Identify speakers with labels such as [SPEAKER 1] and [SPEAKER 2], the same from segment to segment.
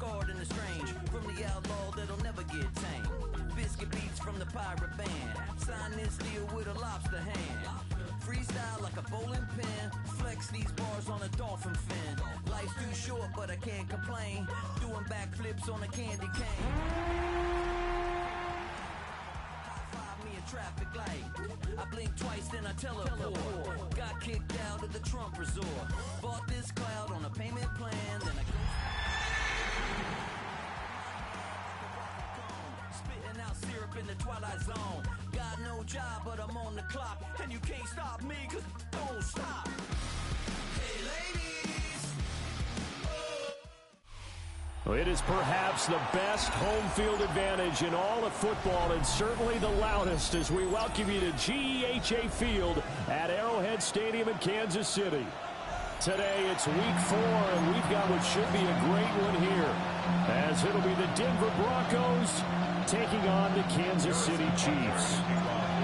[SPEAKER 1] scarred and estranged from the outlaw that'll never get tamed. Biscuit beats from the pirate band. Sign this deal with a lobster hand. Freestyle like a bowling pin. Flex these bars on a dolphin fin. Life's too short, but I can't complain. Doing backflips on a candy cane. Traffic light. I blink twice, then I teleport. Got kicked out of the Trump resort. Bought this cloud on a payment plan, then I go spitting out syrup in the twilight zone. Got no job, but I'm on the clock, and you can't stop me, cause don't stop. Hey ladies.
[SPEAKER 2] It is perhaps the best home field advantage in all of football, and certainly the loudest, as we welcome you to GEHA Field at Arrowhead Stadium in Kansas City. Today it's week 4, and we've got what should be a great one here, as it'll be the Denver Broncos taking on the Kansas City Chiefs.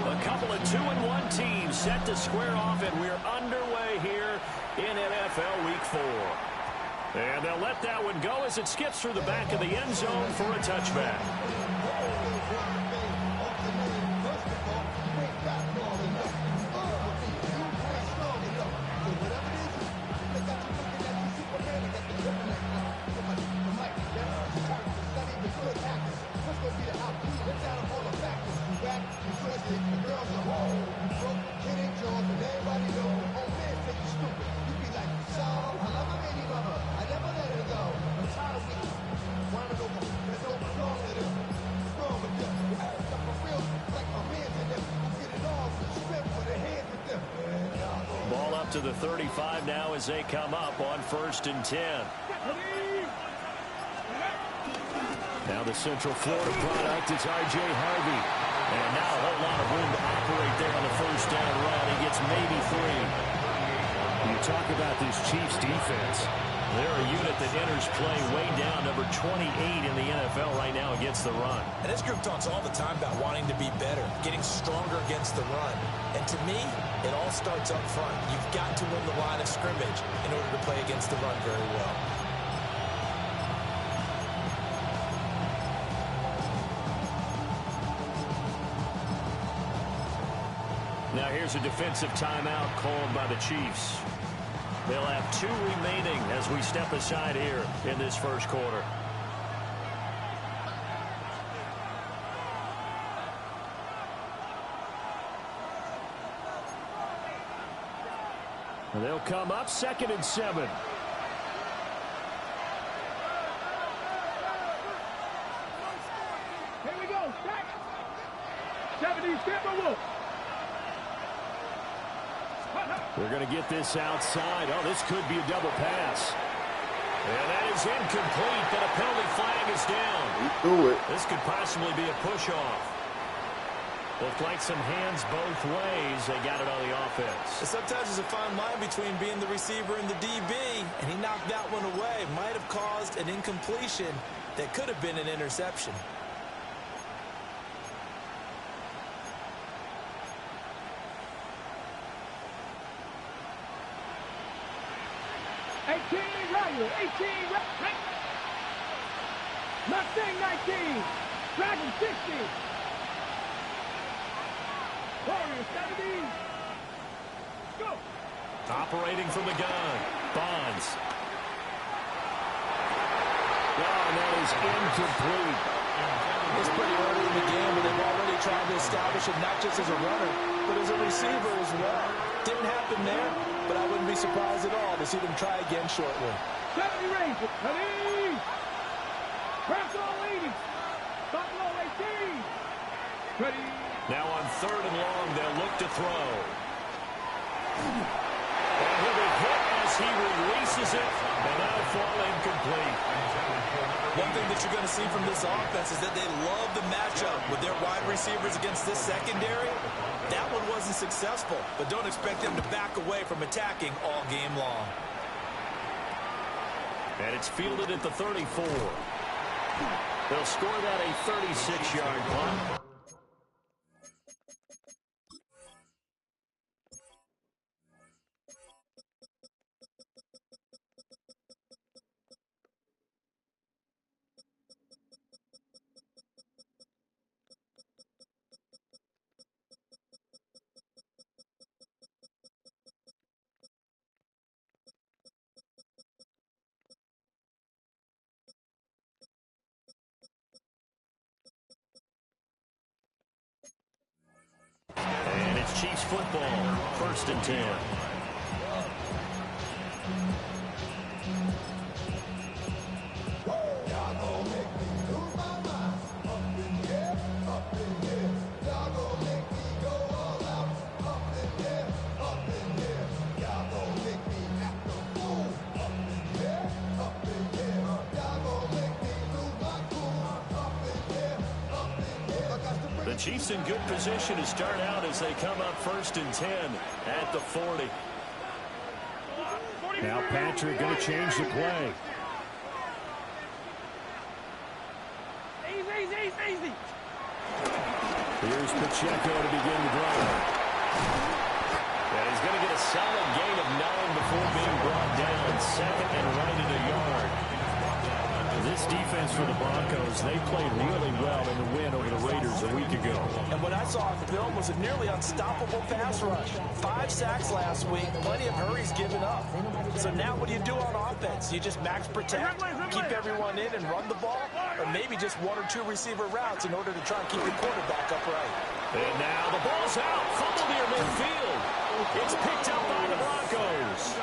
[SPEAKER 2] A couple of 2-1 teams set to square off, and we're underway here in NFL Week 4. And they'll let that one go as it skips through the back of the end zone for a touchback. To the 35 now as they come up on 1st and 10. Now the Central Florida product is R.J. Harvey. And now a whole lot of room to operate there on the 1st down run. He gets maybe 3. You talk about this Chiefs defense. They're a unit that enters play way down, number 28 in the NFL right now against the run.
[SPEAKER 3] And this group talks all the time about wanting to be better, getting stronger against the run. And to me, it all starts up front. You've got to win the line of scrimmage in order to play against the run very well.
[SPEAKER 2] Now here's a defensive timeout called by the Chiefs. They'll have 2 remaining as we step aside here in this first quarter. And they'll come up 2nd and 7.
[SPEAKER 4] Here we go. 70 Timberwolves.
[SPEAKER 2] They're going to get this outside. Oh, this could be a double pass. And that is incomplete, but a penalty flag is down.
[SPEAKER 5] Do it.
[SPEAKER 2] This could possibly be a push-off. Looked like some hands both ways. They got it on the offense.
[SPEAKER 3] Sometimes there's a fine line between being the receiver and the DB, and he knocked that one away. Might have caused an incompletion that could have been an interception.
[SPEAKER 4] Mustang 19, Dragon 60, Warrior 70, go!
[SPEAKER 2] Operating from the gun, Bonds. Oh, and that is incomplete.
[SPEAKER 3] It's pretty early in the game, but they've already tried to establish him not just as a runner, but as a receiver as well. Didn't happen there, but I wouldn't be surprised at all to see them try again shortly.
[SPEAKER 4] 70 Rangers, ready! Buffalo 80, Buffalo 18, ready!
[SPEAKER 2] Now on 3rd and long, they'll look to throw. And he'll be hit as he releases it, and that'll fall incomplete.
[SPEAKER 3] One thing that you're going to see from this offense is that they love the matchup with their wide receivers against this secondary. That one wasn't successful, but don't expect them to back away from attacking all game long.
[SPEAKER 2] And it's fielded at the 34. They'll score that a 36-yard punt. football. 1st and 10. The Chiefs in good position to start out as they come up 1st and 10 at the 40. Now Patrick going to change the play.
[SPEAKER 4] Easy.
[SPEAKER 2] Here's Pacheco to begin the drive. And he's going to get a solid gain of 9 before being brought down. 2nd and right at a yard. This defense for the Broncos, they played really well in the win over the Raiders a week ago.
[SPEAKER 3] And what I saw on film was a nearly unstoppable pass rush. 5 sacks last week, plenty of hurries given up. So now what do you do on offense? You just max protect, keep everyone in and run the ball, or maybe just 1 or 2 receiver routes in order to try and keep your quarterback upright.
[SPEAKER 2] And now the ball's out, fumbled near midfield. It's picked up by the Broncos.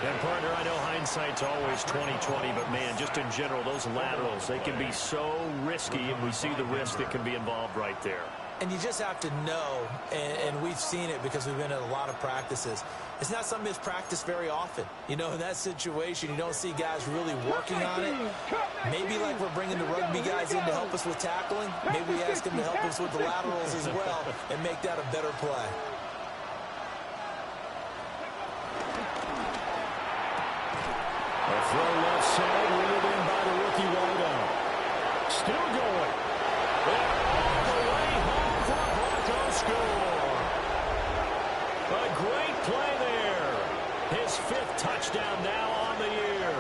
[SPEAKER 2] And, partner, I know hindsight's always 20/20, but, man, just in general, those laterals, they can be so risky, and we see the risk that can be involved right there.
[SPEAKER 3] And you just have to know, and we've seen it because we've been at a lot of practices, it's not something that's practiced very often. You know, in that situation, you don't see guys really working on it. Maybe like we're bringing the rugby guys in to help us with tackling. Maybe we ask them to help us with the laterals as well and make that a better play.
[SPEAKER 2] A throw left side, reeled in by the rookie wideout. Still going. And all the way home for a Broncos score. A great play there. His 5th touchdown now on the year.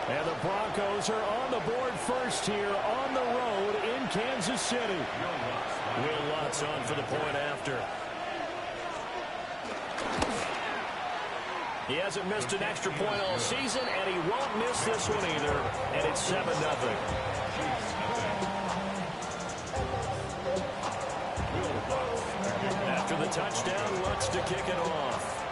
[SPEAKER 2] And the Broncos are on the board first here on the road in Kansas City. Will Lutz on for the point after. He hasn't missed an extra point all season, and he won't miss this one either. And it's 7-0. After the touchdown, Lutz to kick it off.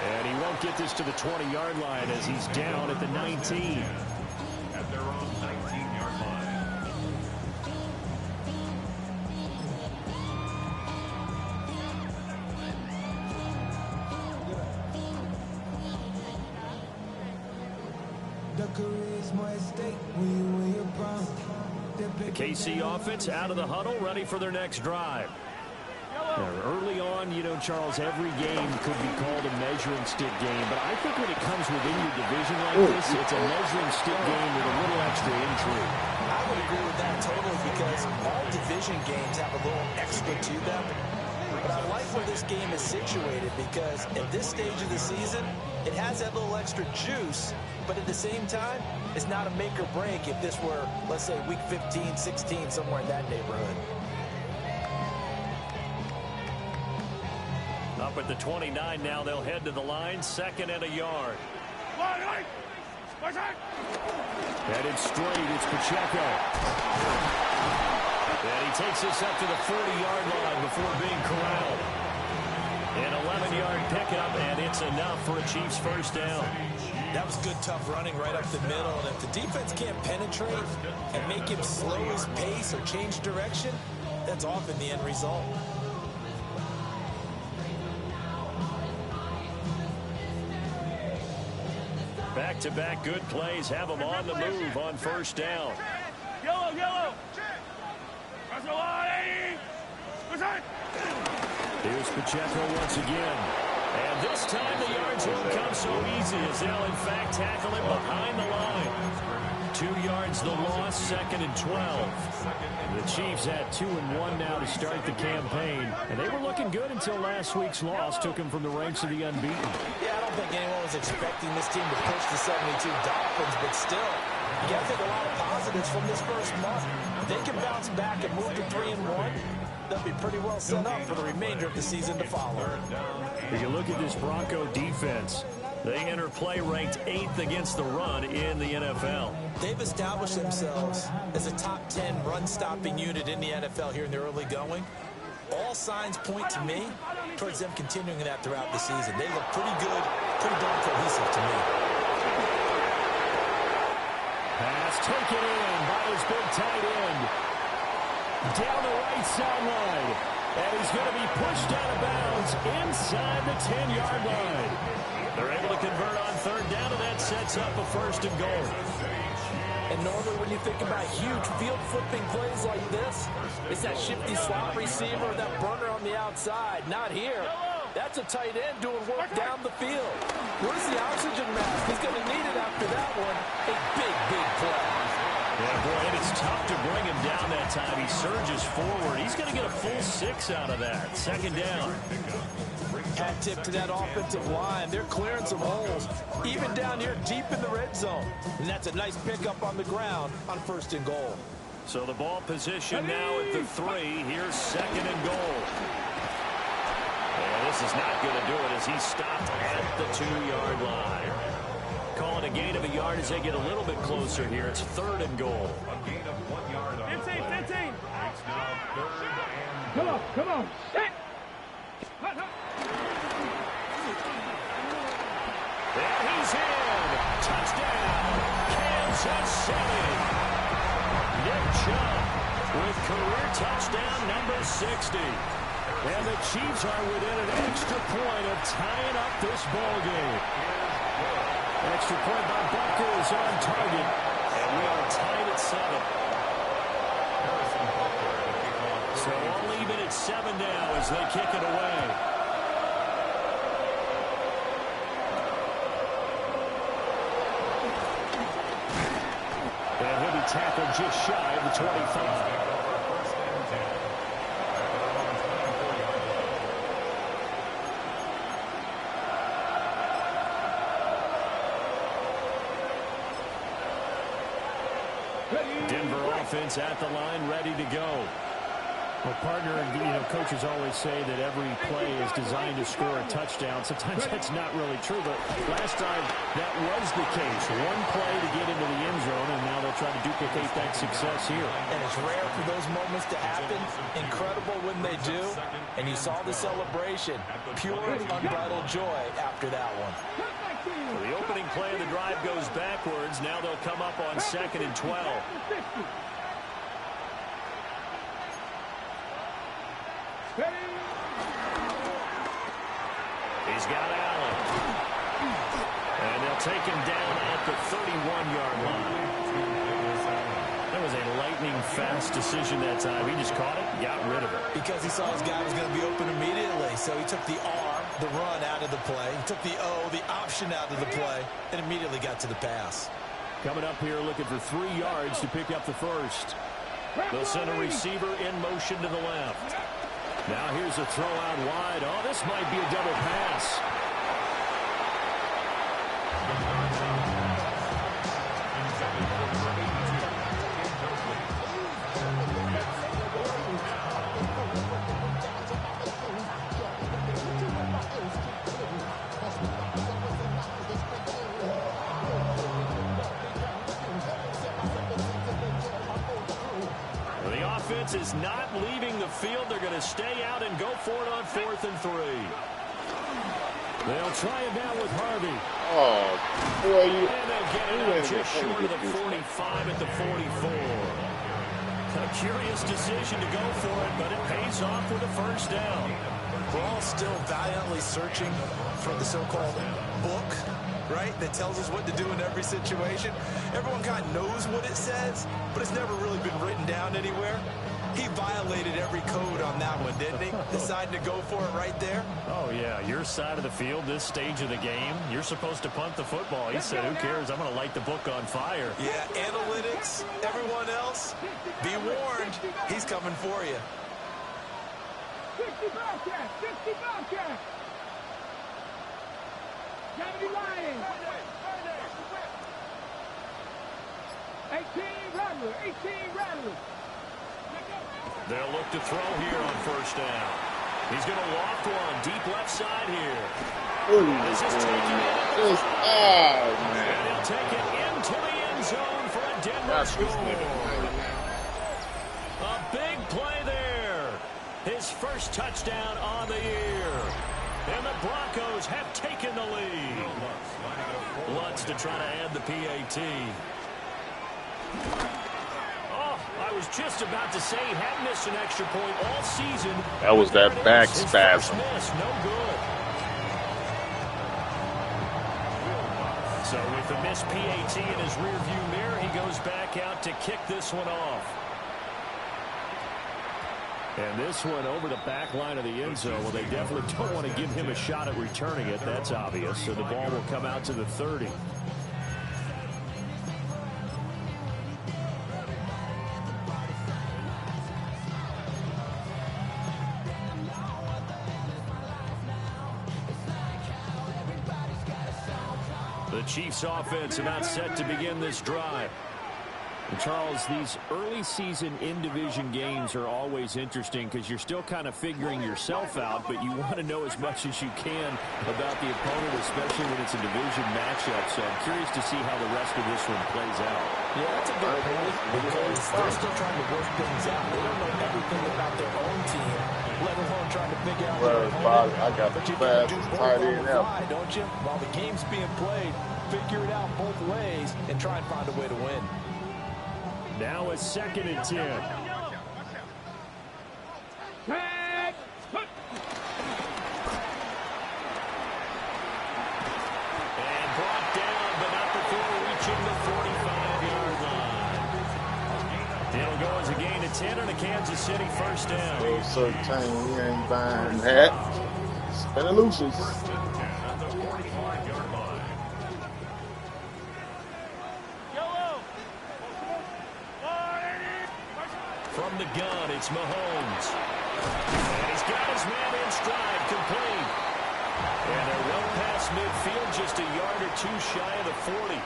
[SPEAKER 2] And he won't get this to the 20-yard line as he's down at the 19.
[SPEAKER 5] At their own 19-yard line.
[SPEAKER 2] The KC offense out of the huddle, ready for their next drive. Now, early on, you know, Charles, every game could be called a measuring stick game, but I think when it comes within your division like this, it's a measuring stick game with a little extra intrigue.
[SPEAKER 3] I would agree with that totally because all division games have a little extra to them. But I like where this game is situated because at this stage of the season, it has that little extra juice, but at the same time, it's not a make or break if this were, let's say, week 15, 16, somewhere in that neighborhood.
[SPEAKER 2] Up at the 29 now, they'll head to the line, 2nd and a yard. Headed straight, it's Pacheco. And he takes this up to the 40-yard line before being corralled. An 11-yard pickup, and it's enough for a Chiefs 1st down.
[SPEAKER 3] That was good, tough running right up the middle. And if the defense can't penetrate and make him slow his pace or change direction, that's often the end result.
[SPEAKER 2] Back-to-back good plays have them on the move on 1st down.
[SPEAKER 4] Yellow.
[SPEAKER 2] Here's Pacheco once again. And this time the yards won't come so easy as they'll, in fact, tackle him behind the line. 2 yards the loss, 2nd and 12. The Chiefs had 2-1 now to start the campaign. And they were looking good until last week's loss took them from the ranks of the unbeaten.
[SPEAKER 3] Yeah, I don't think anyone was expecting this team to push the 72 Dolphins, but still, you got to take a lot of positives from this first month. If they can bounce back and move to 3-1, they'll be pretty well set up for the remainder of the season to follow.
[SPEAKER 2] If you look at this Bronco defense, They enter play ranked 8th against the run in the NFL.
[SPEAKER 3] They've established themselves as a top 10 run-stopping unit in the NFL here in the early going. All signs point to me towards them continuing that throughout the season. They look pretty good, pretty darn cohesive to me.
[SPEAKER 2] Pass taken in by his big tight end. Down the right sideline. And he's going to be pushed out of bounds inside the 10-yard line. They're able to convert on third down, and that sets up a 1st and goal.
[SPEAKER 3] And normally when you think about huge field flipping plays like this, it's that shifty slot receiver, that burner on the outside. Not here. That's a tight end doing work down the field. Where's the oxygen mask? He's going to need it after that one. A big, big play.
[SPEAKER 2] Yeah, boy, and it's tough to bring him down that time. He surges forward. He's going to get a full 6 out of that. 2nd down.
[SPEAKER 3] Hat tip to that offensive line. They're clearing some holes, even down here deep in the red zone. And that's a nice pickup on the ground on 1st and goal.
[SPEAKER 2] So the ball position now at the 3. Here's 2nd and goal. And this is not going to do it as he's stopped at the 2-yard line. Calling a gain of a yard as they get a little bit closer here. It's 3rd and goal.
[SPEAKER 5] A gain of 1 yard on
[SPEAKER 4] 15.
[SPEAKER 5] It's now 3rd and goal.
[SPEAKER 4] Come on. Set.
[SPEAKER 2] And he's in. Touchdown. Kansas City. Nick Chubb with career touchdown number 60. And the Chiefs are within an extra point of tying up this ball game. Extra point by Bucker is on target. And we are tied at 7. So all even at 7 now as they kick it away. And he'll be tackled just shy of the 25. Denver offense at the line, ready to go.
[SPEAKER 6] Well, partner, coaches always say that every play is designed to score a touchdown. Sometimes that's not really true, but last time that was the case. One play to get into the end zone, and now they'll try to duplicate that success here.
[SPEAKER 3] And it's rare for those moments to happen. Incredible when they do. And you saw the celebration. Pure, unbridled joy after that one.
[SPEAKER 2] So the opening play of the drive goes backwards. Now they'll come up on 2nd and 12. He's got Allen. And they'll take him down at the 31-yard line. That was a lightning-fast decision that time. He just caught it, got rid of it.
[SPEAKER 3] Because he saw his guy was going to be open immediately. So he took the R, the run, out of the play. He took the O, the option, out of the play, and immediately got to the pass.
[SPEAKER 2] Coming up here looking for 3 yards to pick up the 1st. They'll send a receiver in motion to the left. Now here's a throw out wide. Oh, this might be a double pass. Is not leaving the field. They're going to stay out and go for it on 4th and 3. They'll try it now with Harvey.
[SPEAKER 7] Oh, boy.
[SPEAKER 2] And they'll get it out just short of the 45 at the 44. A curious decision to go for it, but it pays off with a 1st down.
[SPEAKER 3] We're all still valiantly searching for the so-called book, right, that tells us what to do in every situation. Everyone kind of knows what it says, but it's never really been written down anywhere. He violated every code on that one, didn't he? Deciding to go for it right there.
[SPEAKER 2] Oh, yeah. Your side of the field, this stage of the game, you're supposed to punt the football. He said, who cares? I'm going to light the book on fire.
[SPEAKER 3] Yeah, analytics, everyone else, be warned. He's coming for you.
[SPEAKER 4] 60 Bobcat! 60 Bobcat! Gotta be lying! 18 Rattler! 18 Rattler!
[SPEAKER 2] They'll look to throw here on 1st down. He's going to loft one deep left side here.
[SPEAKER 7] Ooh,
[SPEAKER 2] This is taken in.
[SPEAKER 7] man.
[SPEAKER 2] And he'll take it into the end zone for a Denver score. A big play there. His first touchdown on the year. And the Broncos have taken the lead. Lutz to try to add the PAT. Oh, I was just about to say he hadn't missed an extra point all season.
[SPEAKER 7] That was that back
[SPEAKER 2] His
[SPEAKER 7] spasm.
[SPEAKER 2] first miss, no good. So with the missed PAT in his rearview mirror, he goes back out to kick this one off. And this one over the back line of the end zone. Well, they definitely don't want to give him a shot at returning it. That's obvious. So the ball will come out to the 30. The Chiefs offense about set to begin this drive. And Charles, these early season in-division games are always interesting because you're still kind of figuring yourself out, but you want to know as much as you can about the opponent, especially when it's a division matchup. So I'm curious to see how the rest of this one plays out.
[SPEAKER 3] Yeah, that's a good point because they're still trying to work things out. They don't know everything about their own team, let alone trying to figure out their opponent.
[SPEAKER 7] I got the
[SPEAKER 3] But you got to do both
[SPEAKER 7] tight
[SPEAKER 3] on
[SPEAKER 7] end
[SPEAKER 3] the
[SPEAKER 7] out.
[SPEAKER 3] fly, don't you? While the game's being played, figure it out both ways and try and find a way to win.
[SPEAKER 2] Now a 2nd and 10.
[SPEAKER 4] Tag.
[SPEAKER 2] And brought down, but not before reaching the 45-yard line. It'll go as a gain of 10 on a Kansas City first down.
[SPEAKER 7] Well, certain we ain't buying that. Spin the looses.
[SPEAKER 2] From the gun, it's Mahomes. And he's got his man in stride, complete. And they're well past midfield, just a yard or two shy of the 40.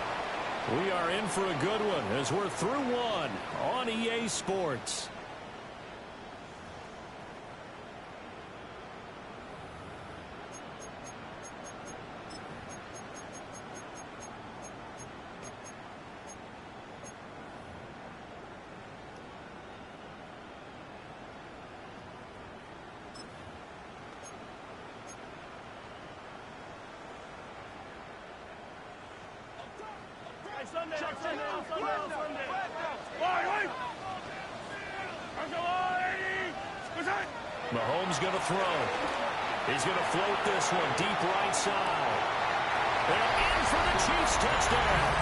[SPEAKER 2] We are in for a good one as we're through one on EA Sports. Mahomes going to throw. He's going to float this one deep right side. And in for the Chiefs touchdown.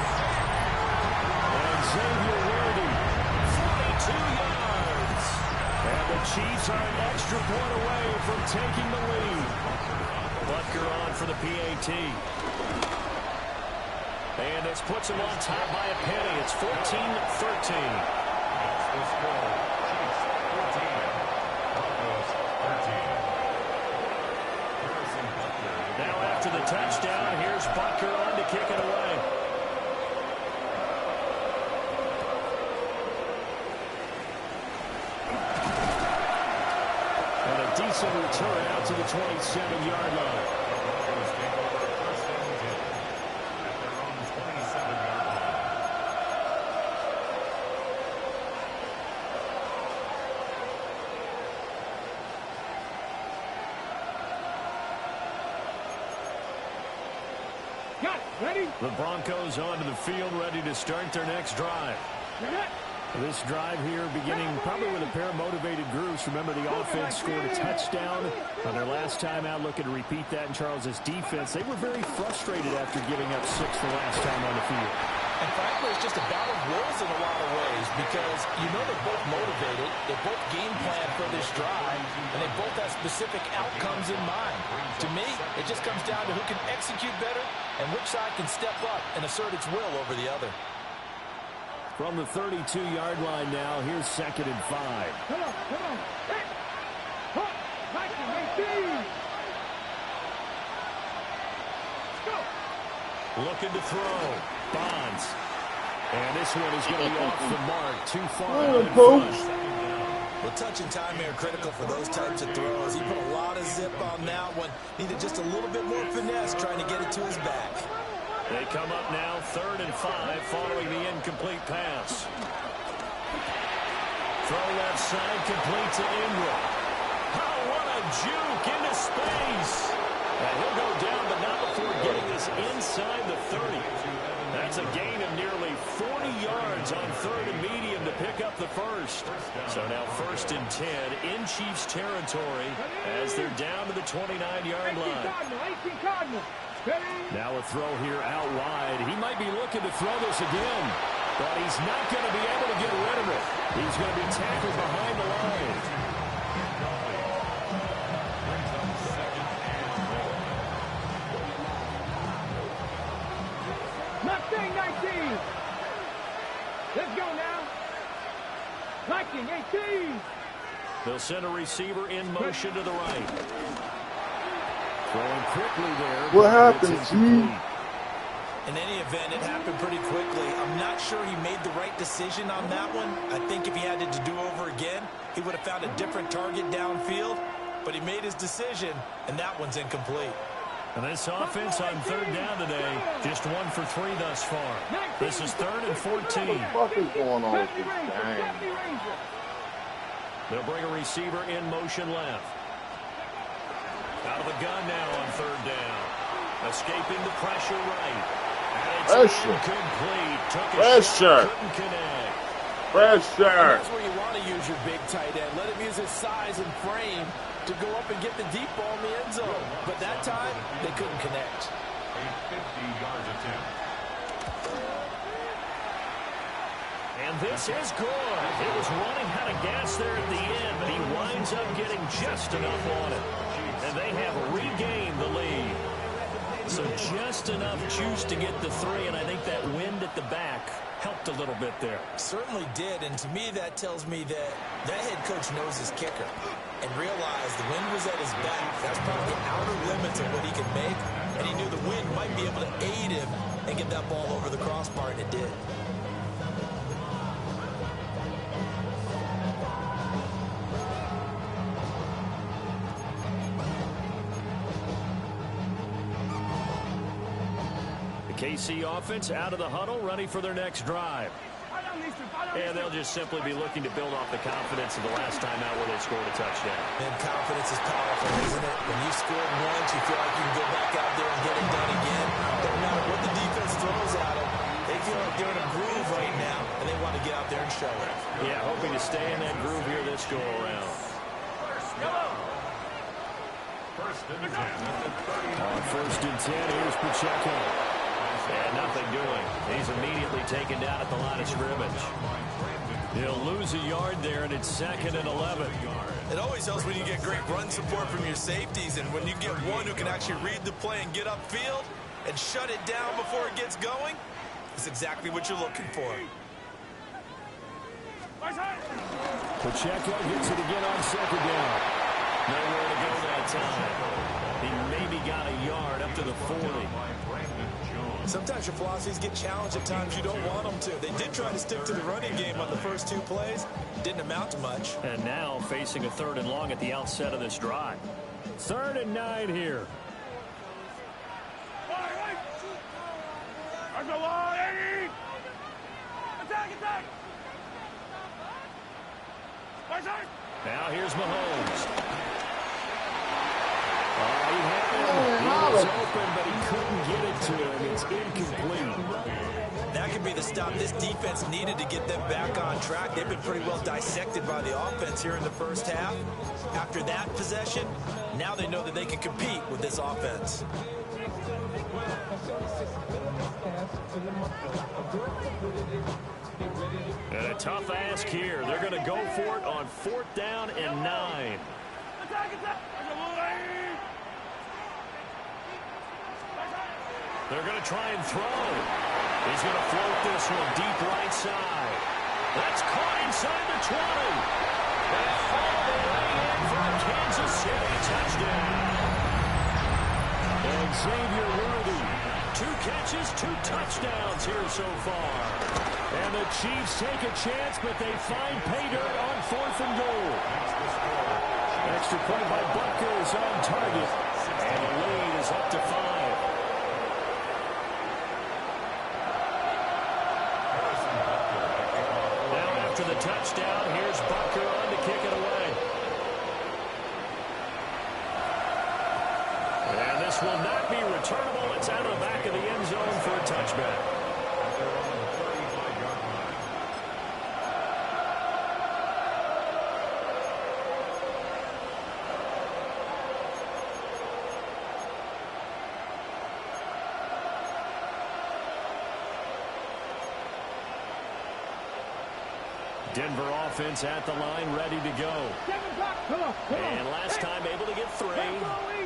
[SPEAKER 2] And Xavier Worthy, 42 yards. And the Chiefs are an extra point away from taking the lead. Butker on for the PAT. And this puts him on top by a penny. It's 14-13. Now after the touchdown, here's Butker on to kick it away. And a decent return out to the 27-yard line. The Broncos onto the field, ready to start their next drive. This drive here beginning probably with a pair of motivated groups. Remember, the offense scored a touchdown on their last time out, looking to repeat that in Charles's defense. They were very frustrated after giving up 6 the last time on the field.
[SPEAKER 3] And frankly, it's just a battle of wills in a lot of ways because you know they're both motivated, they're both game planned for this drive, and they both have specific outcomes in mind. To me, it just comes down to who can execute better and which side can step up and assert its will over the other.
[SPEAKER 2] From the 32-yard line now, here's 2nd and 5.
[SPEAKER 4] Come on. Hey.
[SPEAKER 2] Looking to throw. Bonds. And this one is going to be off the mark. Too far.
[SPEAKER 7] Coach.
[SPEAKER 3] Well, touch and timing are critical for those types of throws. He put a lot of zip on that one. Needed just a little bit more finesse trying to get it to his back.
[SPEAKER 2] They come up now 3rd and 5 following the incomplete pass. Throw left side, complete to Ingram. Oh, what a juke into space. And he'll go down, but not before getting this inside the 30. That's a gain of nearly 40 yards on 3rd and medium to pick up the first. So now 1st and 10 in Chiefs territory as they're down to the 29-yard line. Now a throw here out wide. He might be looking to throw this again, but he's not going to be able to get rid of it. He's going to be tackled behind the line.
[SPEAKER 4] Mustang 19. Let's go now. Viking 18.
[SPEAKER 2] They'll send a receiver in motion to the right. Throwing quickly there.
[SPEAKER 7] What happened, G?
[SPEAKER 3] In any event, it happened pretty quickly. I'm not sure he made the right decision on that one. I think if he had it to do over again, he would have found a different target downfield. But he made his decision, and that one's incomplete.
[SPEAKER 2] And this offense on 3rd down today, just 1 for 3 thus far. This is 3rd and 14.
[SPEAKER 7] What the fuck is going on with this game?
[SPEAKER 2] They'll bring a receiver in motion left. Out of the gun now on 3rd down. Escaping the pressure right. And it's incomplete. Took a shot, couldn't connect.
[SPEAKER 7] Pressure.
[SPEAKER 8] That's where you want to use your big tight end. Let him use his size and frame to go up and get the deep ball in the end zone. But that time, they couldn't connect.
[SPEAKER 5] A 50-yard attempt.
[SPEAKER 2] And this is good. It was running out of gas there at the end, but he winds up getting just enough on it. And they have regained the lead. So just enough juice to get the 3, and I think that wind at the back helped a little bit there.
[SPEAKER 3] Certainly did, and to me that tells me that that head coach knows his kicker and realized the wind was at his back. That's probably the outer limits of what he can make, and he knew the wind might be able to aid him and get that ball over the crossbar, and it did.
[SPEAKER 2] KC offense out of the huddle, ready for their next drive. And they'll just simply be looking to build off the confidence of the last time out where they scored a touchdown.
[SPEAKER 3] And confidence is powerful, isn't it? When you scored once, you feel like you can go back out there and get it done again. Doesn't matter what the defense throws at them. They feel like they're in a groove right now, and they want to get out there and show it.
[SPEAKER 2] Yeah, hoping to stay in that groove here this go-around.
[SPEAKER 5] First and 10 at the 30.
[SPEAKER 2] On 1st and 10, here's Pacheco. And nothing doing. He's immediately taken down at the line of scrimmage. He'll lose a yard there, and it's 2nd and 11.
[SPEAKER 3] It always helps when you get great run support from your safeties, and when you get one who can actually read the play and get upfield and shut it down before it gets going, it's exactly what you're looking for.
[SPEAKER 2] Pacheco gets it again on 2nd down. Nowhere to go that time. He maybe got a yard up to the 40.
[SPEAKER 3] Sometimes your philosophies get challenged at times you don't want them to. They did try to stick to the running game on the first 2 plays. Didn't amount to much.
[SPEAKER 2] And now facing a 3rd and long at the outset of this drive. 3rd and 9 here. Now here's Mahomes. He was open, but he couldn't get it to him. It's incomplete.
[SPEAKER 3] That could be the stop this defense needed to get them back on track. They've been pretty well dissected by the offense here in the first half. After that possession, now they know that they can compete with this offense.
[SPEAKER 2] And a tough ask here. They're going to go for it on 4th down and 9. They're going to try and throw. He's going to float this one deep right side. That's caught inside the 20. And falling in for a Kansas City touchdown. And Xavier Worthy 2 catches, 2 touchdowns here so far. And the Chiefs take a chance, but they find pay dirt on 4th and goal. Extra point by Butker is on target. And the lead is up to 5. Now after the touchdown, here's Butker on to kick it away. And this will not be returnable. It's out of the back of the end zone for a touchback. Denver offense at the line, ready to go. And last time able to get 3.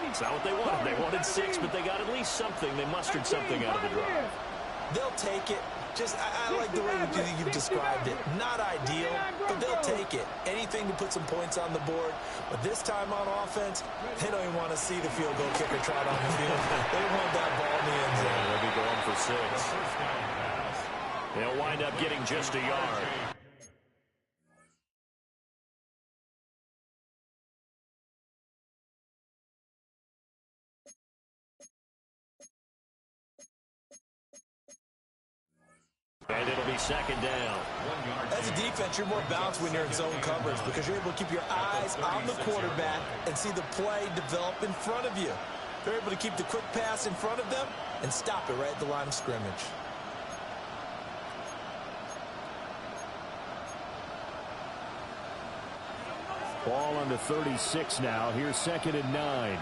[SPEAKER 2] It's not what they wanted. They wanted 6, but they got at least something. They mustered something out of the drive.
[SPEAKER 3] They'll take it. Just, I like the way you've described it. Not ideal, but they'll take it. Anything to put some points on the board. But this time on offense, they don't even want to see the field goal kicker trot on the field. They want that ball in the end zone.
[SPEAKER 2] They'll be going for 6. They'll wind up getting just a yard. And it'll be 2nd down.
[SPEAKER 3] As a defense, you're more balanced when you're in zone coverage because you're able to keep your eyes on the quarterback and see the play develop in front of you. They're able to keep the quick pass in front of them and stop it right at the line of scrimmage.
[SPEAKER 2] Ball on the 36 now. Here's 2nd and 9.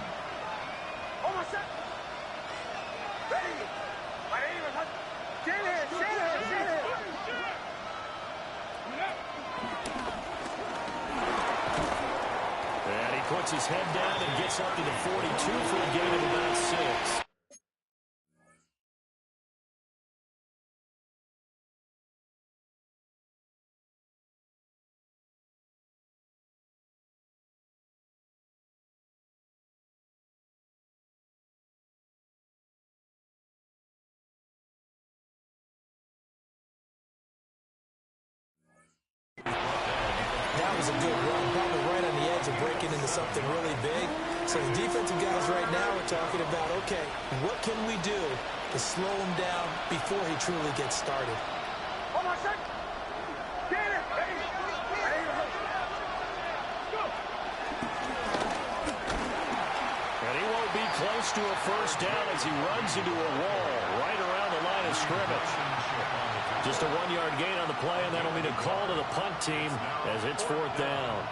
[SPEAKER 2] And he puts his head down and gets up to the 42 for a gain of about 6.
[SPEAKER 3] That was a good run, probably right on the edge of breaking into something really big. So the defensive guys right now are talking about, okay, what can we do to slow him down before he truly gets started?
[SPEAKER 4] Hold on a second. Get it.
[SPEAKER 2] And he won't be close to a first down as he runs into a wall right around the line of scrimmage. Just a 1-yard gain on the play, and that'll mean a call to the punt team as it's 4th down.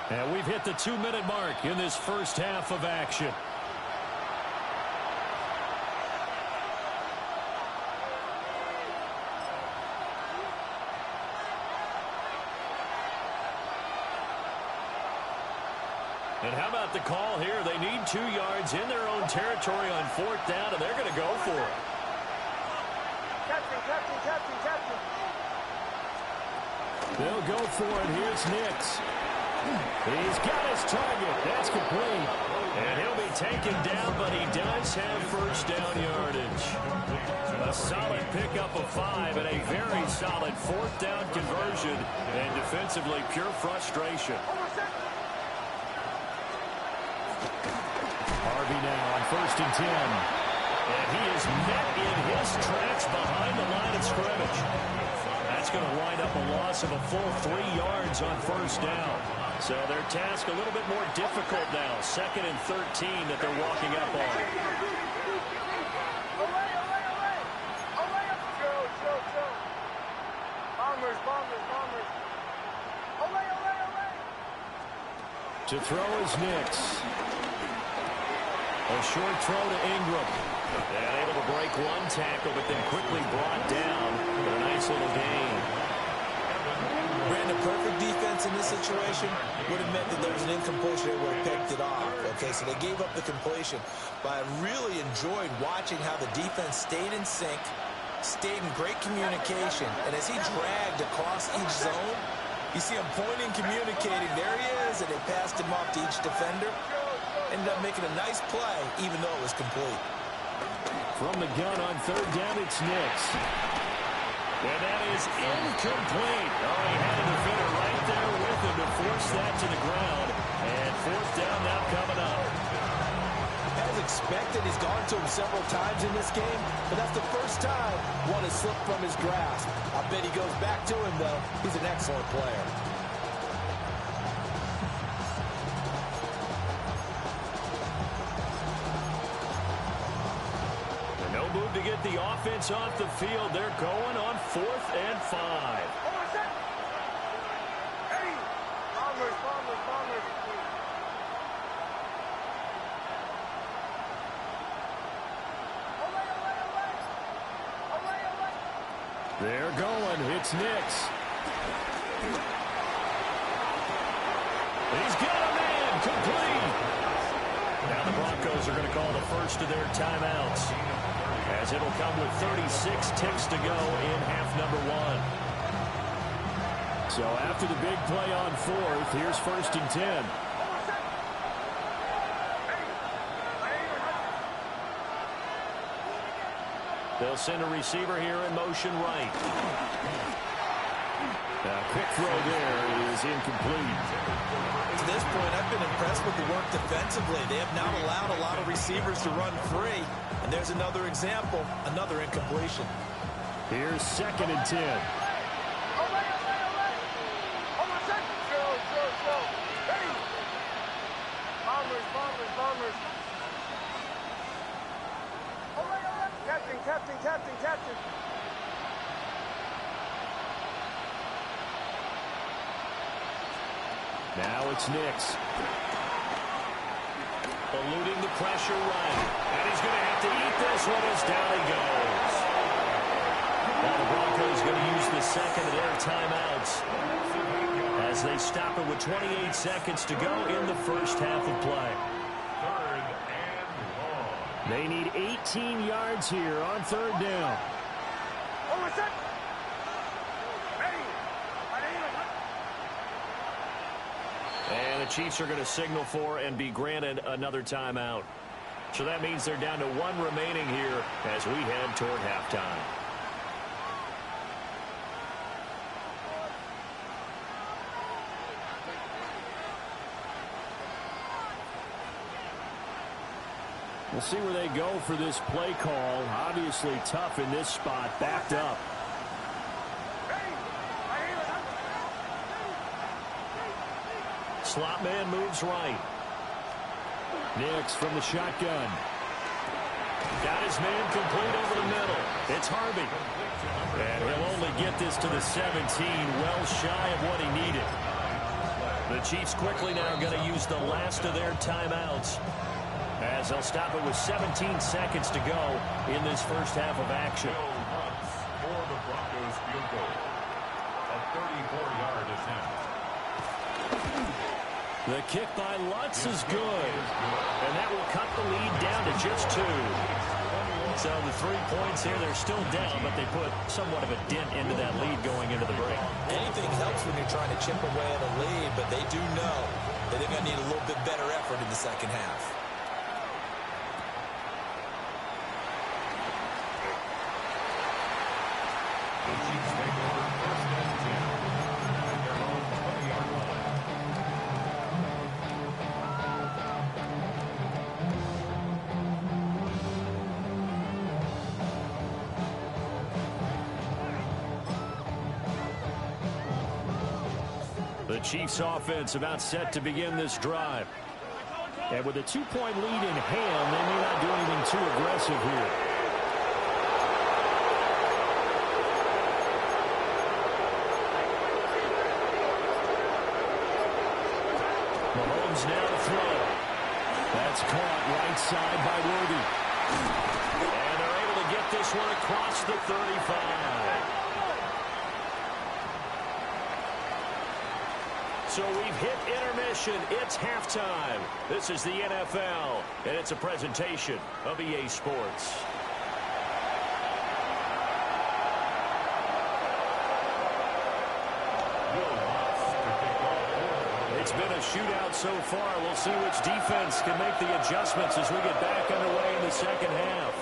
[SPEAKER 2] And we've hit the 2-minute mark in this first half of action. And how about the call here? They need 2 yards in their own territory on 4th down, and they're going to go for it.
[SPEAKER 4] Captain.
[SPEAKER 2] They'll go for it. Here's Nix. He's got his target. That's complete. And he'll be taken down, but he does have first down yardage. A solid pickup of 5 and a very solid 4th down conversion. And defensively, pure frustration. Harvey now on 1st and 10. And he is met in his tracks behind the line of scrimmage. That's going to wind up a loss of a full 3 yards on first down. So their task a little bit more difficult now. 2nd and 13 that they're walking up on.
[SPEAKER 4] Bombers.
[SPEAKER 2] To throw is Nix. A short throw to Ingram. And able to break 1 tackle, but then quickly brought down. A nice little gain.
[SPEAKER 3] Brandon, perfect defense in this situation would have meant that there was an incompletion. They would have picked it off. Okay, so they gave up the completion. But I really enjoyed watching how the defense stayed in sync, stayed in great communication. And as he dragged across each zone, you see him pointing, communicating. There he is, and they passed him off to each defender. Ended up making a nice play, even though it was complete.
[SPEAKER 2] From the gun on third down, it's Nix. And that is incomplete. Oh, he had a defender right there with him to force that to the ground. And fourth down now coming up.
[SPEAKER 8] As expected, he's gone to him several times in this game, but that's the first time one has slipped from his grasp. I bet he goes back to him, though. He's an excellent player.
[SPEAKER 2] Move to get the offense off the field. They're going on 4th and 5. They're going. It's Nix. He's got a man. Complete. Now the Broncos are going to call the first of their timeouts, as it'll come with 36 ticks to go in half number 1. So after the big play on 4th, here's 1st and 10. They'll send a receiver here in motion right. Quick throw there is incomplete.
[SPEAKER 3] To this point, I've been impressed with the work defensively. They have now allowed a lot of receivers to run free. And there's another example, another incompletion.
[SPEAKER 2] Here's 2nd and 10.
[SPEAKER 4] Captain.
[SPEAKER 2] Now it's Nix. Eluding the pressure right. And he's going to have to eat this one as down he goes. Now the Broncos going to use the second of their timeouts as they stop it with 28 seconds to go in the first half of play. They need 18 yards here on 3rd down. And the Chiefs are going to signal for and be granted another timeout. So that means they're down to 1 remaining here as we head toward halftime. We'll see where they go for this play call. Obviously tough in this spot, backed up. Slot man moves right. Nix from the shotgun. Got his man complete over the middle. It's Harvey. And he'll only get this to the 17, well shy of what he needed. The Chiefs quickly now going to use the last of their timeouts, as they'll stop it with 17 seconds to go in this first half of action.
[SPEAKER 5] For the Broncos field goal. A 34-yard attempt.
[SPEAKER 2] The kick by Lutz is good. And that will cut the lead down to just 2. So the 3 points here, they're still down, but they put somewhat of a dent into that lead going into the break.
[SPEAKER 3] Anything helps when you're trying to chip away at a lead, but they do know that they're going to need a little bit better effort in the second half.
[SPEAKER 2] The Chiefs offense about set to begin this drive. And with a 2-point lead in hand, they may not do anything too aggressive here. Mahomes now to throw. That's caught right side by Worthy. And they're able to get this one across the 35. So we've hit intermission. It's halftime. This is the NFL, and it's a presentation of EA Sports. It's been a shootout so far. We'll see which defense can make the adjustments as we get back underway in the second half.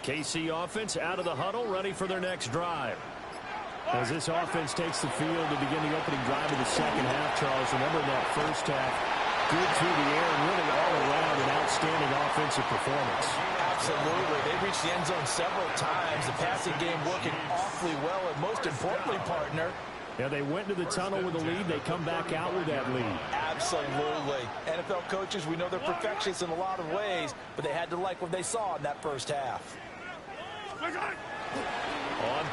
[SPEAKER 2] KC offense out of the huddle, ready for their next drive. As this offense takes the field to begin the opening drive of the second half, Charles, remember in that first half, good through the air and really all around an outstanding offensive performance.
[SPEAKER 8] Absolutely. They reached the end zone several times. The passing game working awfully well, and most importantly, partner,
[SPEAKER 6] yeah, they went to the tunnel with a lead. They come back out with that lead.
[SPEAKER 8] Absolutely. NFL coaches, we know they're perfectionists in a lot of ways, but they had to like what they saw in that first half.
[SPEAKER 2] On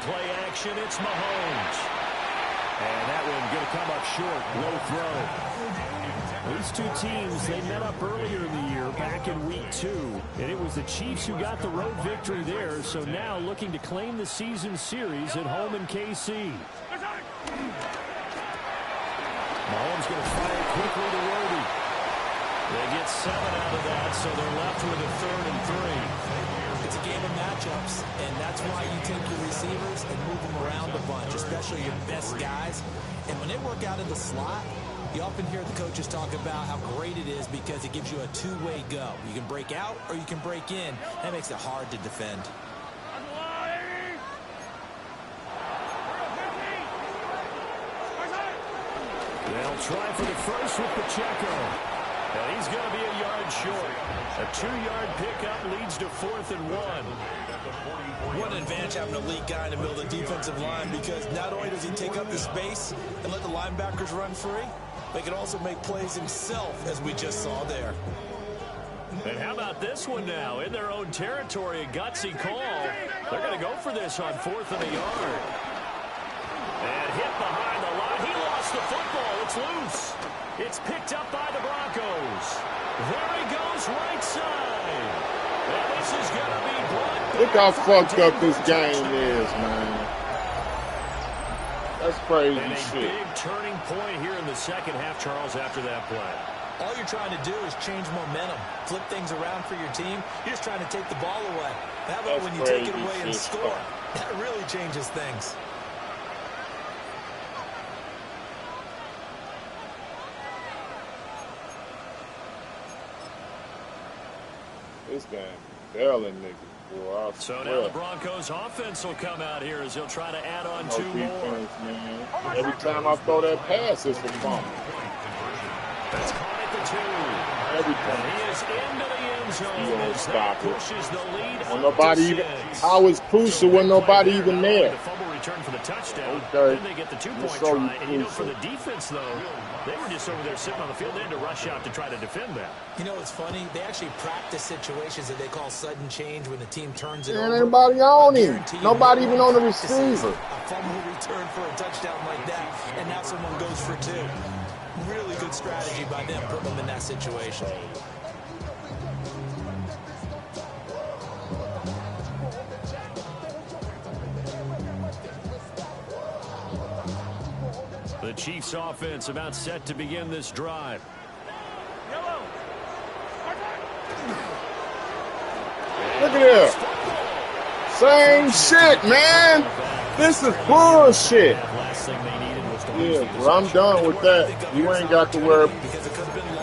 [SPEAKER 2] play action, it's Mahomes. And that one going to come up short. Low throw.
[SPEAKER 6] These two teams, they met up earlier in the year, back in week 2. And it was the Chiefs who got the road victory there. So now looking to claim the season series at home in KC.
[SPEAKER 2] Mahomes going to fire quickly to Roby. They get 7 out of that, so they're left with a 3rd and 3.
[SPEAKER 8] It's a game of matchups, and that's why you take your receivers and move them around a bunch, especially your best guys. And when they work out in the slot, you often hear the coaches talk about how great it is because it gives you a two-way go. You can break out or you can break in. That makes it hard to defend.
[SPEAKER 2] They'll try for the first with Pacheco. And he's going to be a yard short. A 2-yard pickup leads to 4th and 1.
[SPEAKER 8] What an advantage having a lead guy in the middle of the defensive line, because not only does he take up the space and let the linebackers run free, but he can also make plays himself, as we just saw there.
[SPEAKER 2] And how about this one now? In their own territory, a gutsy call. They're going to go for this on 4th and a yard. And hit behind the line. He lost the football. It's loose. It's picked up by the Broncos. There he goes, right side. And this is going to be brought.
[SPEAKER 7] Look how fucked up this game is, man. That's crazy
[SPEAKER 2] and a
[SPEAKER 7] shit.
[SPEAKER 2] Big turning point here in the second half, Charles, after that play.
[SPEAKER 8] All you're trying to do is change momentum, flip things around for your team. You're just trying to take the ball away. How about when you take it away and score? That really changes things.
[SPEAKER 7] This game barely niggas, boy.
[SPEAKER 2] So now the Broncos offense will come out here as they'll try to add on 2 more.
[SPEAKER 7] Man. Every time I throw that pass, it's a fumble.
[SPEAKER 2] That's caught at the 2.
[SPEAKER 7] Every time.
[SPEAKER 2] He is into the end zone.
[SPEAKER 7] You won't stop it.
[SPEAKER 2] Pushes the lead
[SPEAKER 7] When nobody even, I was crucial when nobody even there.
[SPEAKER 2] The fumble return for the touchdown.
[SPEAKER 7] Okay.
[SPEAKER 2] Then they get the 2-point try. And you know, for the defense, though, they were just over there sitting on the field. They had to rush out to try to defend that.
[SPEAKER 8] You know, it's funny. They actually practice situations that they call sudden change when the team turns it over.
[SPEAKER 7] And everybody on him. Nobody even on the receiver.
[SPEAKER 8] A fumble return for a touchdown like that, and now someone goes for 2. Really good strategy by them, putting them in that situation.
[SPEAKER 2] The Chiefs offense about set to begin this drive.
[SPEAKER 7] Look at this. Same shit, man. This is bullshit. Yeah, well, I'm done with that. You ain't got to worry.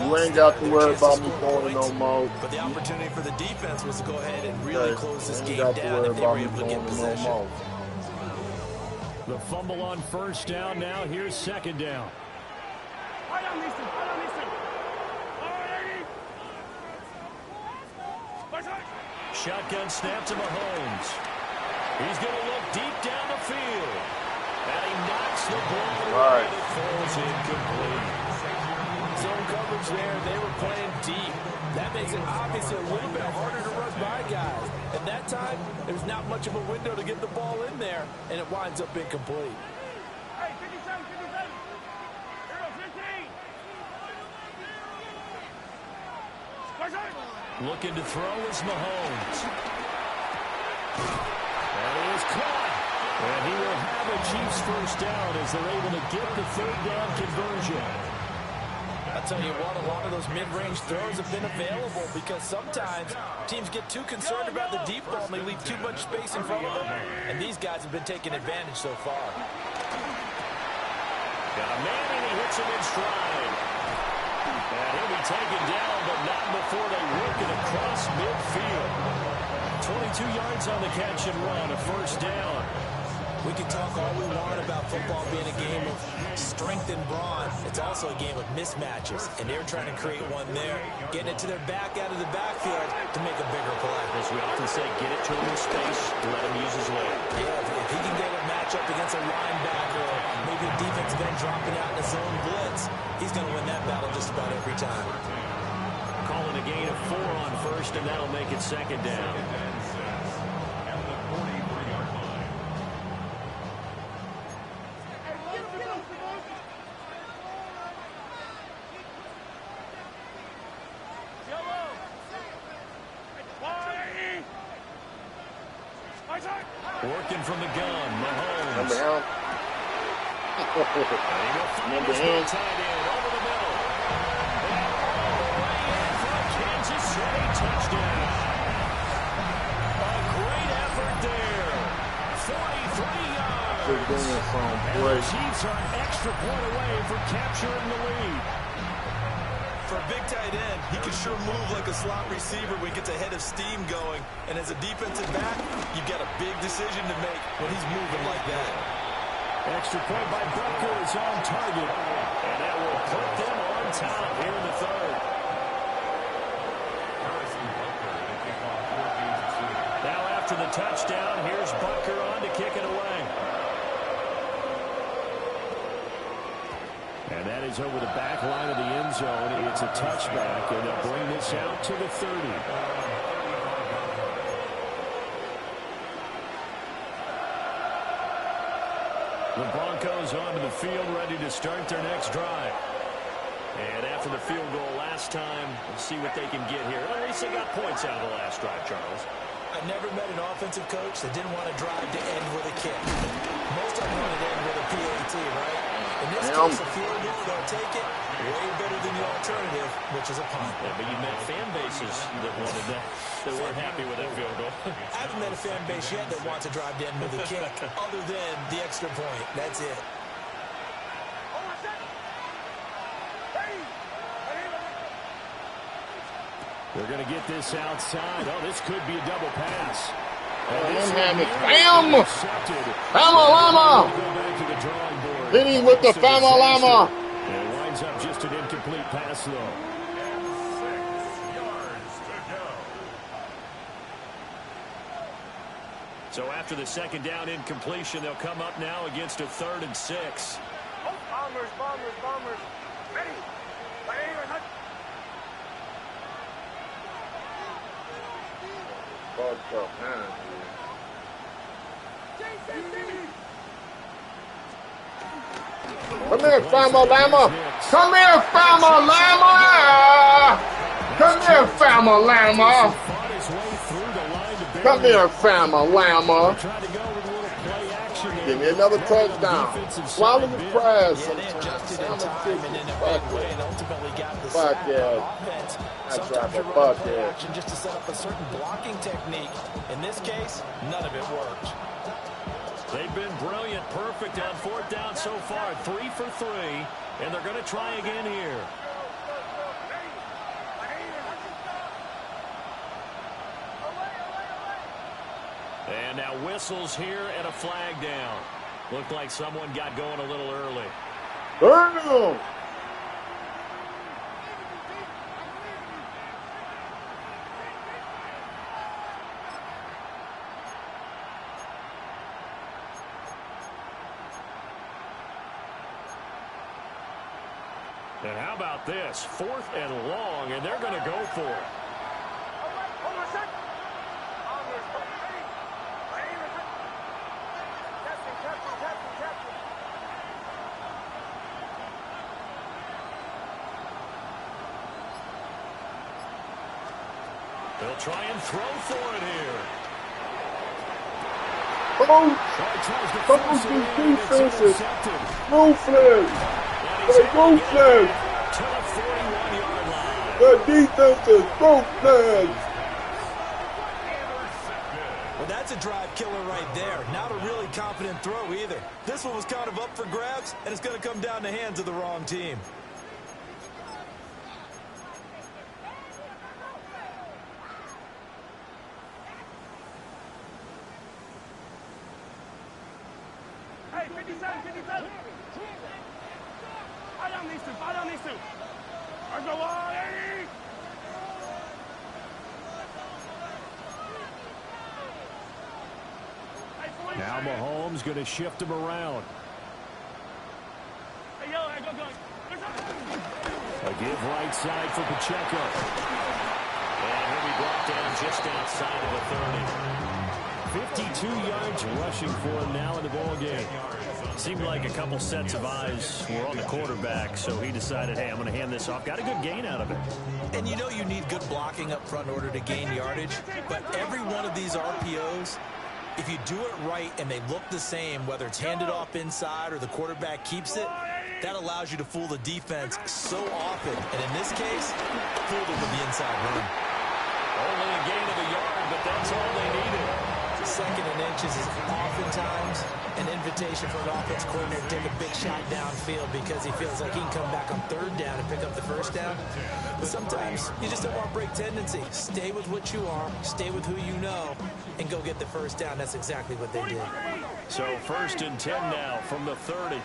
[SPEAKER 7] You ain't got to worry about me throwing no more.
[SPEAKER 8] But the opportunity for the defense was to go ahead and really close this game down if they were able to get possession.
[SPEAKER 2] The fumble on first down. Now here's second down. Shotgun snap to Mahomes. He's going to look deep down the field. And he knocks the ball away. It falls incomplete.
[SPEAKER 8] Zone coverage there. They were playing deep. That makes it obviously a little bit harder to run by guys. At that time, there's not much of a window to get the ball in there, and it winds up incomplete.
[SPEAKER 4] Hey, 57, 57. Here goes 15.
[SPEAKER 2] Looking to throw is Mahomes. And he is caught. And he will have a Chiefs first down as they're able to get the third down conversion.
[SPEAKER 8] I'll tell you what, a lot of those mid-range throws have been available because sometimes teams get too concerned about the deep ball and they leave too much space in front of them. And these guys have been taking advantage so far.
[SPEAKER 2] Got a man and he hits him in stride. And he'll be taken down, but not before they work it across midfield. 22 yards on the catch and run, a first down.
[SPEAKER 8] We can talk all we want about football being a game of strength and brawn. It's also a game of mismatches, and they're trying to create one there, getting it to their back out of the backfield to make a bigger play.
[SPEAKER 2] As we often say, get it to him in space, let him use his leg.
[SPEAKER 8] Yeah, if he can get a matchup against a linebacker or maybe a defensive end dropping out in a zone blitz, he's going to win that battle just about every time.
[SPEAKER 2] Calling a gain of 4 on first, and that'll make it second down. Working from the gun, Mahomes.
[SPEAKER 7] Number hand. Number hand.
[SPEAKER 2] Tight end over the middle. And all the way in for a Kansas City touchdown. A great effort there. 43 yards. And the Chiefs are an extra point away from capturing the lead.
[SPEAKER 3] For a big tight end, he can sure move like a slot receiver when he gets a head of steam going. And as a defensive back, you've got a big decision to make when he's moving like that.
[SPEAKER 2] Extra point by Butker is on target. And that will put them on top here in the third. Now after the touchdown, here's Butker on to kick it away. And that is over the back line of the end zone. It's a touchback, and they'll bring this out to the 30. The Broncos onto the field, ready to start their next drive. And after the field goal last time, we'll see what they can get here. At least they got points out of the last drive, Charles.
[SPEAKER 8] I've never met an offensive coach that didn't want to drive to end with a kick. Most of them want to end with a PAT, right? In this case, a field goal, they'll take it. Way better than the alternative, which is a punt.
[SPEAKER 2] Yeah, but you met fan bases that wanted that, that weren't happy with that field goal.
[SPEAKER 8] I haven't met a fan base yet that wants to drive to end with a kick, other than the extra point. That's it.
[SPEAKER 2] They're going to get this outside. Oh, this could be a double pass.
[SPEAKER 7] Bam! Fama-lama! Hit him with the Fama-lama!
[SPEAKER 2] And it winds up just an incomplete pass, though. So after the second down incompletion, they'll come up now against a 3rd and 6.
[SPEAKER 4] Bombers. Ready.
[SPEAKER 7] Fucked up, man. Come here, Fama-lama! Come here, Fama-lama! Come here, Fama-lama! Come here, Fama-lama! Give me another touchdown. Swallow the pride sometimes. Fuck yeah.
[SPEAKER 8] Sometimes you run play action just to set up a certain blocking technique. In this case, none of it worked.
[SPEAKER 2] They've been brilliant, perfect on 4th down so far, 3 for 3, and they're going to try again here. And now whistles here and a flag down. Looked like someone got going a little early.
[SPEAKER 7] Burn!
[SPEAKER 2] And how about this? 4th and long, and they're going to go for it. They'll try and throw for it here.
[SPEAKER 7] Both defenses. Ruthless. They're ruthless.
[SPEAKER 2] To the 41-yard line.
[SPEAKER 7] The defense is ruthless.
[SPEAKER 3] Well, that's a drive killer right there. Not a really confident throw either. This one was kind of up for grabs, and it's going to come down the hands of the wrong team.
[SPEAKER 4] Hey, 57, 57. Fight on these two, fight on these two. Let's go, Wally.
[SPEAKER 2] Now Mahomes going to shift him around.
[SPEAKER 4] Hey, yo, hey, go.
[SPEAKER 2] A give right side for Pacheco. And he'll be brought down just outside of the 30. 52 yards rushing for him now in the ball game. Seemed like a couple sets of eyes were on the quarterback, so he decided, hey, I'm going to hand this off. Got a good gain out of it.
[SPEAKER 3] And you know you need good blocking up front in order to gain yardage, but every one of these RPOs, if you do it right and they look the same, whether it's handed off inside or the quarterback keeps it, that allows you to fool the defense so often. And in this case, fooled it with the inside run.
[SPEAKER 2] Only a gain of a yard, but that's all they needed.
[SPEAKER 3] 2nd and inches is oftentimes an invitation for an offense coordinator to take a big shot downfield because he feels like he can come back on 3rd down and pick up the 1st down. But sometimes you just don't want break tendency. Stay with what you are, stay with who you know, and go get the 1st down. That's exactly what they did.
[SPEAKER 2] So 1st and 10 now from the 30.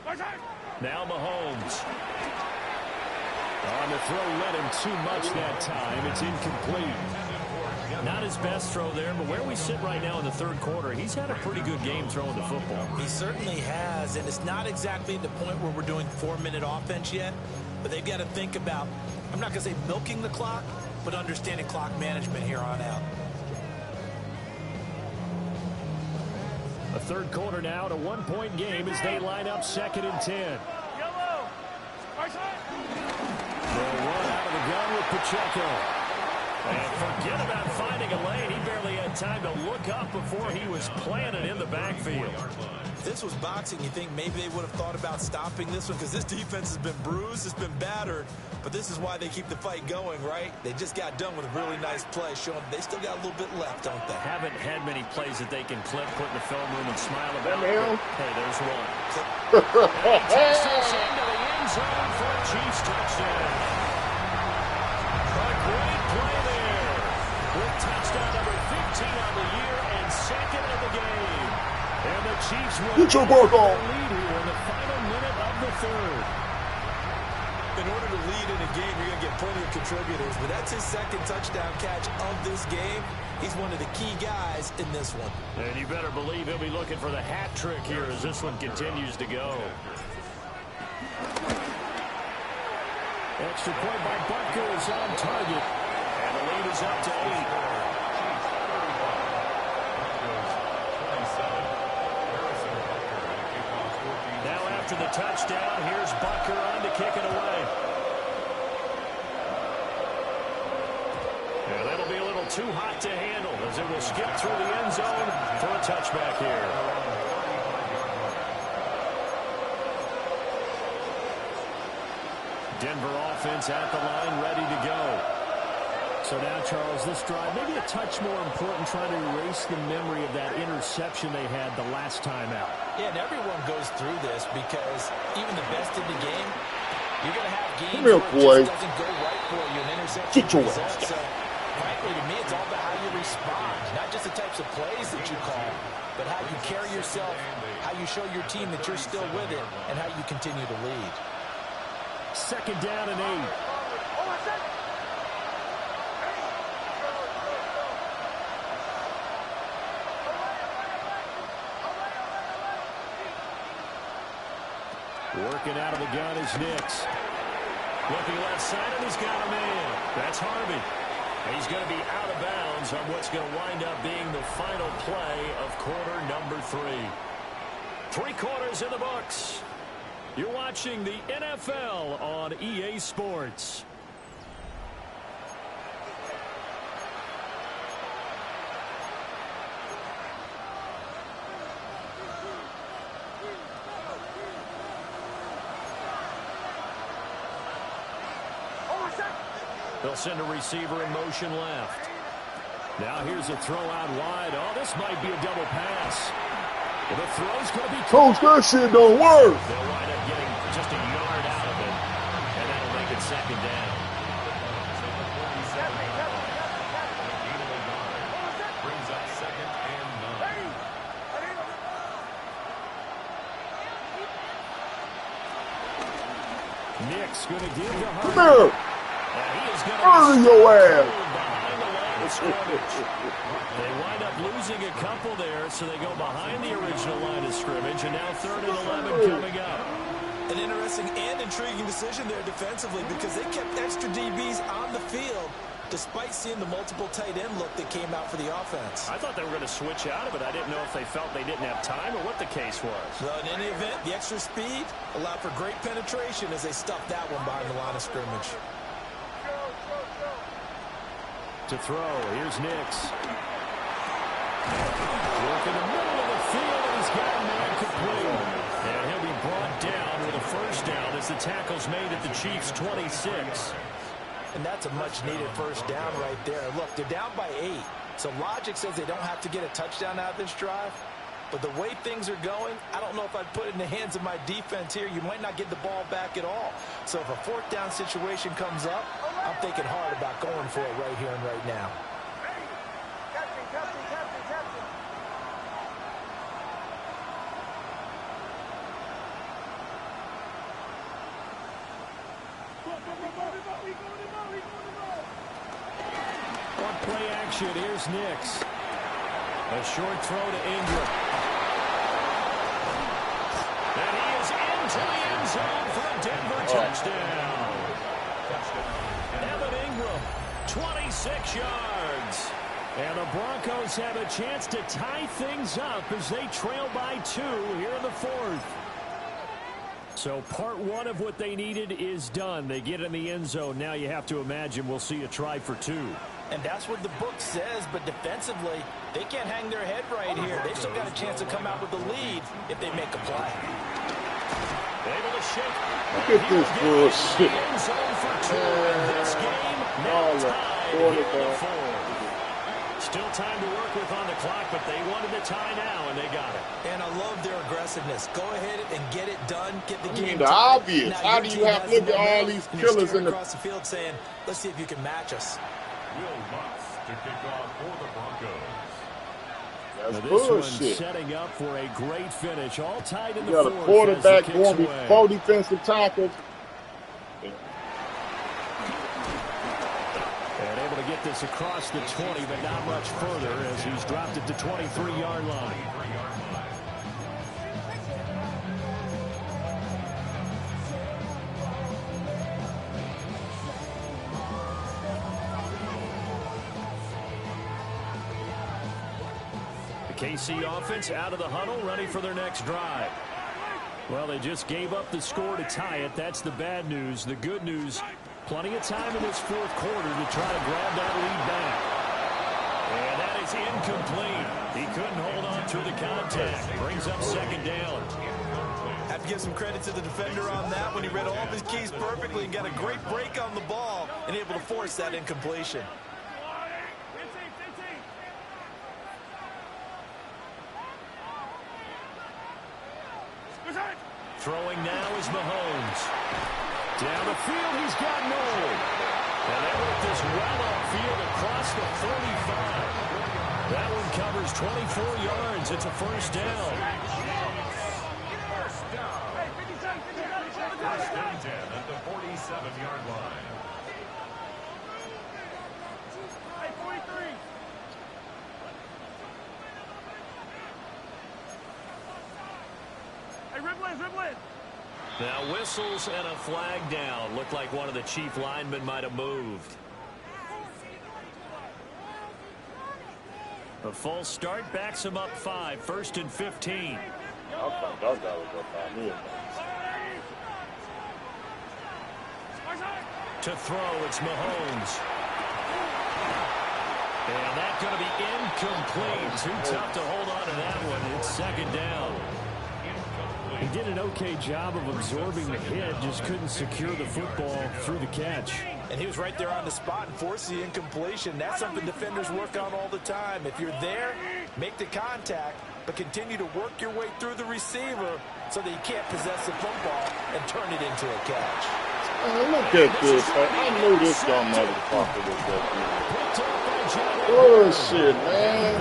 [SPEAKER 4] Attack!
[SPEAKER 2] Now Mahomes. On the throw, led him too much that time. It's incomplete. Not his best throw there, but where we sit right now in the 3rd quarter, he's had a pretty good game throwing the football.
[SPEAKER 3] He certainly has, and it's not exactly the point where we're doing 4-minute offense yet, but they've got to think about, I'm not going to say milking the clock, but understanding clock management here on out.
[SPEAKER 2] A 3rd quarter now, and a 1-point game as they line up 2nd and 10. They'll run out of the gun with Pacheco. And forget about finding a lane. He barely had time to look up before he was planted in the backfield.
[SPEAKER 3] If this was boxing, you think maybe they would have thought about stopping this one because this defense has been bruised, it's been battered, but this is why they keep the fight going, right? They just got done with a really nice play, showing they still got a little bit left, don't they?
[SPEAKER 2] Haven't had many plays that they can clip, put in the film room, and smile about. Hey, there's one. And takes us into the end zone for a Chiefs touchdown. A great play there. With touchdown number 15 on the year and 2nd of the game. And the Chiefs will
[SPEAKER 7] get your ball
[SPEAKER 2] lead here in the final minute of the 3rd.
[SPEAKER 3] In order to lead in a game, you're going to get plenty of contributors, but that's his 2nd touchdown catch of this game. He's one of the key guys in this one.
[SPEAKER 2] And you better believe he'll be looking for the hat trick here as this one continues to go. Extra point by Butker is on target. And the lead is up to 8. Now after the touchdown, here's Butker on to kick it away. And that'll be a little too hot to handle as it will skip through the end zone for a touchback here. Denver offense at the line, ready to go. So now, Charles, this drive, maybe a touch more important, trying to erase the memory of that interception they had the last time out.
[SPEAKER 3] Yeah, and everyone goes through this because even the best in the game, you're going to have games
[SPEAKER 7] where
[SPEAKER 3] it just doesn't go right for you. An interception
[SPEAKER 7] Get your
[SPEAKER 3] results. So, frankly, to me, it's all about how you respond. Not just the types of plays that you call, but how you carry yourself, how you show your team that you're still with it, and how you continue to lead.
[SPEAKER 2] 2nd down and 8. Working out of the gun is Nix. Looking left side, and he's got a man. That's Harvey. He's going to be out of bounds on what's going to wind up being the final play of quarter number 3. 3 quarters in the books. You're watching the NFL on EA Sports. They'll send a receiver in motion left. Now here's a throw out wide. Oh, this might be a double pass. Well, the throw's going to be...
[SPEAKER 7] Coach, that shit don't work.
[SPEAKER 2] They'll wind up getting just a yard out of it, and that'll make it second down.
[SPEAKER 5] Brings up 2nd and 9.
[SPEAKER 2] Nick's going to give to Harvey.
[SPEAKER 7] Come here. Murder your ass.
[SPEAKER 2] They wind up losing a couple there, so they go behind the original line of scrimmage, and now 3rd and 11 coming up.
[SPEAKER 8] An interesting and intriguing decision there defensively because they kept extra DBs on the field despite seeing the multiple tight end look that came out for the offense.
[SPEAKER 2] I thought they were going to switch out of it. I didn't know if they felt they didn't have time or what the case was.
[SPEAKER 8] Well, in any event, the extra speed allowed for great penetration as they stuffed that one behind the line of scrimmage.
[SPEAKER 2] To throw, here's Nix. Work in the middle of the field, and he's got a man complete. And he'll be brought down with a first down as the tackle's made at the Chiefs' 26.
[SPEAKER 8] And that's a much-needed first down right there. Look, they're down by 8. So logic says they don't have to get a touchdown out of this drive. But the way things are going, I don't know if I'd put it in the hands of my defense here. You might not get the ball back at all. So if a 4th down situation comes up, I'm thinking hard about going for it right here and right now.
[SPEAKER 2] On play action, here's Nix. A short throw to Ingram. And he is into the end zone for a Denver touchdown. Evan Ingram, 26 yards. And the Broncos have a chance to tie things up as they trail by 2 here in the 4th. So part 1 of what they needed is done. They get in the end zone. Now you have to imagine we'll see a try for 2.
[SPEAKER 8] And that's what the book says, but defensively, they can't hang their head right here. They've still got a chance to come out with the lead if they make a play.
[SPEAKER 2] Able to shake.
[SPEAKER 7] Look at this bullshit.
[SPEAKER 2] This game now tied here in the 4th. Still time to work with on the clock, but they wanted the tie now, and they got it.
[SPEAKER 8] And I love their aggressiveness. Go ahead and get it done. Get the game
[SPEAKER 7] the
[SPEAKER 8] tied.
[SPEAKER 7] obvious.
[SPEAKER 8] Now,
[SPEAKER 7] how do you have to look at all these killers in the...
[SPEAKER 8] across the field saying, let's see if you can match us.
[SPEAKER 5] Will Lutz to kick off for the Broncos.
[SPEAKER 7] That's
[SPEAKER 2] this
[SPEAKER 7] bullshit.
[SPEAKER 2] one's setting up for a great finish. All tied in the
[SPEAKER 7] You got
[SPEAKER 2] 4th.
[SPEAKER 7] a quarterback going
[SPEAKER 2] away.
[SPEAKER 7] before defensive tackles.
[SPEAKER 2] And able to get this across the 20, but not much further as he's dropped it to 23-yard line. KC offense out of the huddle, ready for their next drive. Well, they just gave up the score to tie it. That's the bad news. The good news, plenty of time in this 4th quarter to try to grab that lead back. And that is incomplete. He couldn't hold on through the contact. Brings up 2nd down.
[SPEAKER 8] Have to give some credit to the defender on that when he read all of his keys perfectly and got a great break on the ball and able to force that incompletion.
[SPEAKER 2] Throwing now is Mahomes. Down the field, he's got Noel. And they work this well upfield across the 35. That one covers 24 yards. It's a first down.
[SPEAKER 5] First and 10 at the 47-yard line.
[SPEAKER 4] Hey, 43. Hey, Riblin.
[SPEAKER 2] Now whistles and a flag down. Looked like one of the chief linemen might have moved. A false start backs him up 5. 1st and 15. To throw, it's Mahomes. And that's going to be incomplete. Too tough to hold on to that one. It's 2nd down.
[SPEAKER 6] He did an okay job of absorbing the hit, just couldn't secure the football through the catch.
[SPEAKER 8] And he was right there on the spot and forced the incompletion. That's something defenders work on all the time. If you're there, make the contact, but continue to work your way through the receiver so that you can't possess the football and turn it into a catch.
[SPEAKER 7] Look at this. I knew this dumb motherfucker was that good. Bullshit, man.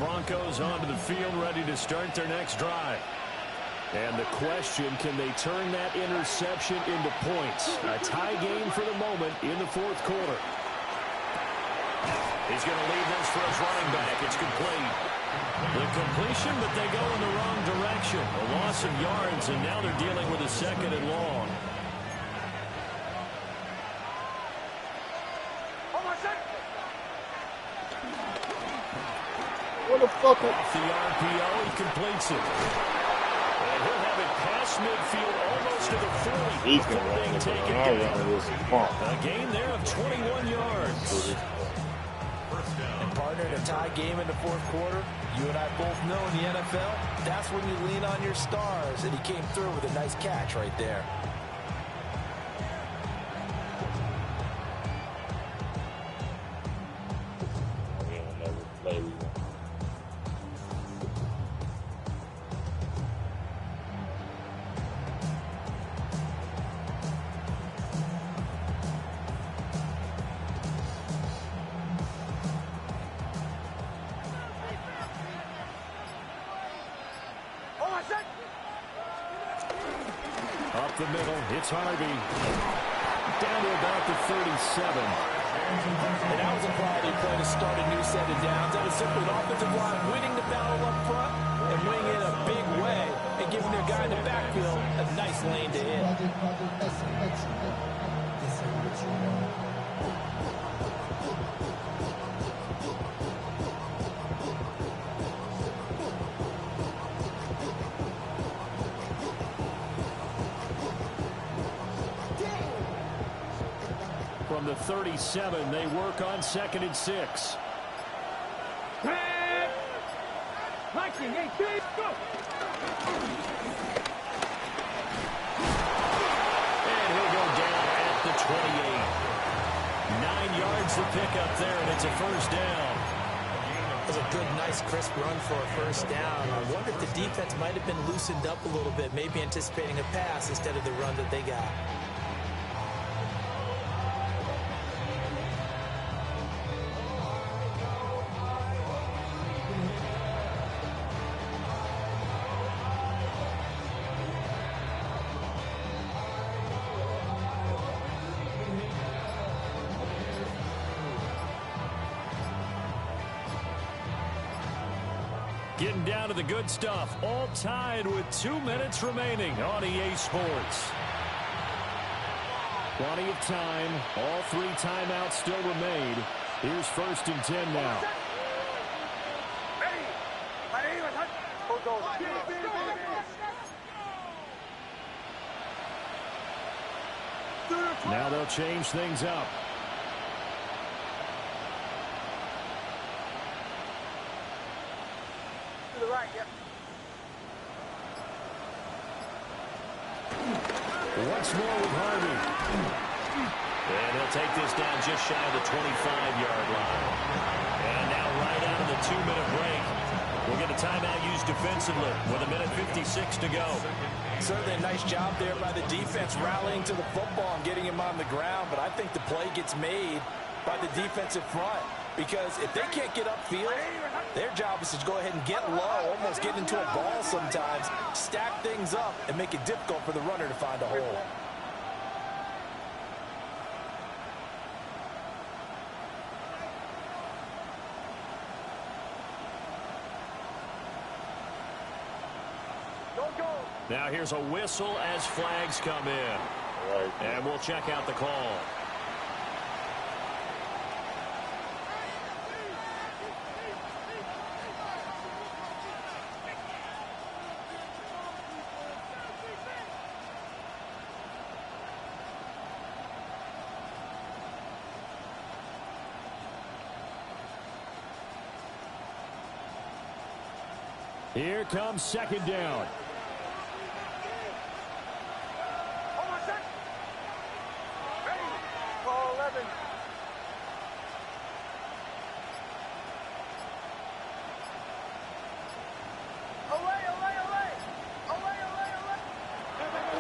[SPEAKER 2] Broncos onto the field ready to start their next drive. And the question, can they turn that interception into points? A tie game for the moment in the 4th quarter. He's going to leave this for his running back. It's complete. The completion, but they go in the wrong direction. A loss of yards, and now they're dealing with a 2nd and long.
[SPEAKER 7] What the fuck?
[SPEAKER 2] Off the RPO, he completes it. And he'll have it past midfield almost to the 40.
[SPEAKER 7] He can run it.
[SPEAKER 2] A gain there of 21 yards.
[SPEAKER 8] And partner, in a tie game in the 4th quarter, you and I both know in the NFL, that's when you lean on your stars. And he came through with a nice catch right there.
[SPEAKER 2] Up the middle, it's Harvey. Down to about the 37.
[SPEAKER 8] And that was a quality play to start a new set of downs. That was simply an offensive line winning the battle up front and winning it a big way and giving their guy in the backfield a nice lane to hit.
[SPEAKER 2] From the 37, they work on 2nd and 6. And he'll go down at the 28. 9 yards to pick up there, and it's a 1st down.
[SPEAKER 8] It was a good, nice, crisp run for a 1st down. I wonder if the defense might have been loosened up a little bit, maybe anticipating a pass instead of the run that they got.
[SPEAKER 2] Getting down to the good stuff. All tied with 2 minutes remaining on EA Sports. Plenty of time. All 3 timeouts still remain. Here's 1st and 10 now. Now they'll change things up. Once more with Harvey. And he'll take this down just shy of the 25-yard line. And now right out of the 2-minute break, we'll get a timeout used defensively with 1:56 to go.
[SPEAKER 8] Certainly a nice job there by the defense rallying to the football and getting him on the ground. But I think the play gets made by the defensive front. Because if they can't get upfield, their job is to go ahead and get low, almost get into a ball sometimes, stack things up, and make it difficult for the runner to find a hole.
[SPEAKER 2] Now here's a whistle as flags come in.
[SPEAKER 7] Right.
[SPEAKER 2] And we'll check out the call. Here comes second down.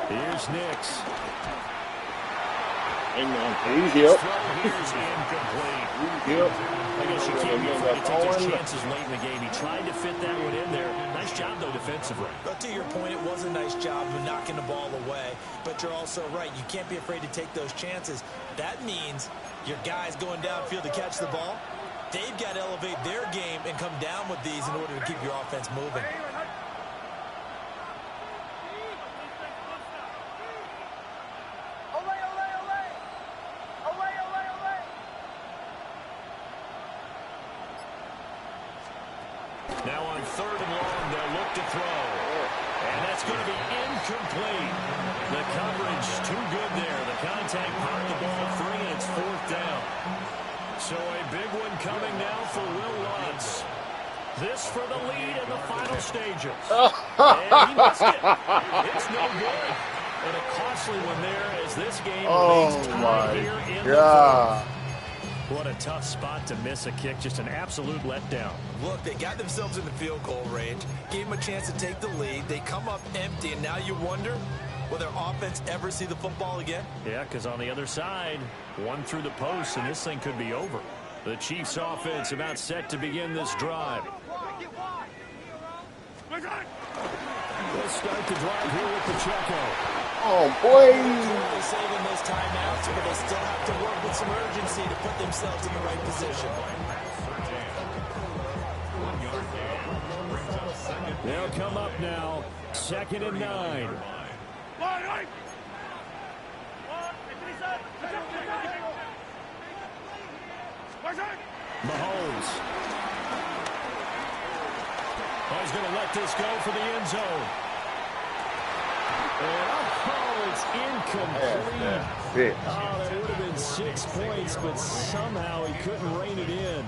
[SPEAKER 2] Here's Nix.
[SPEAKER 7] Easy up.
[SPEAKER 2] Here's incomplete.
[SPEAKER 7] Easy up.
[SPEAKER 2] I guess you can't be afraid to take his chances late in the game. He tried to fit that one in there. Nice job, though, defensively.
[SPEAKER 8] But to your point, it was a nice job of knocking the ball away. But you're also right. You can't be afraid to take those chances. That means your guys going downfield to catch the ball, they've got to elevate their game and come down with these in order to keep your offense moving.
[SPEAKER 2] Now on third and long, they'll look to throw. And that's going to be incomplete. The coverage too good there. The contact popped the ball free, and it's fourth down. So a big one coming now for Will Lutz. This for the lead in the final stages. And he missed it. It's no good. And a costly one there as this game remains tied here in the fourth. What a tough spot to miss a kick. Just an absolute letdown.
[SPEAKER 8] Look, they got themselves in the field goal range, gave them a chance to take the lead. They come up empty, and now you wonder, will their offense ever see the football again?
[SPEAKER 2] Yeah, because on the other side, one through the post, and this thing could be over. The Chiefs' offense about set to begin this drive. They'll start the drive here with Pacheco.
[SPEAKER 7] Oh, boy.
[SPEAKER 8] They're saving those timeouts, but they still have to work with some urgency to put themselves in the right position.
[SPEAKER 2] They'll come up now, 2nd and 9. Mahomes. He's going to let this go for the end zone. And it's incomplete. Oh, that would have been 6 points, but somehow he couldn't rein it in.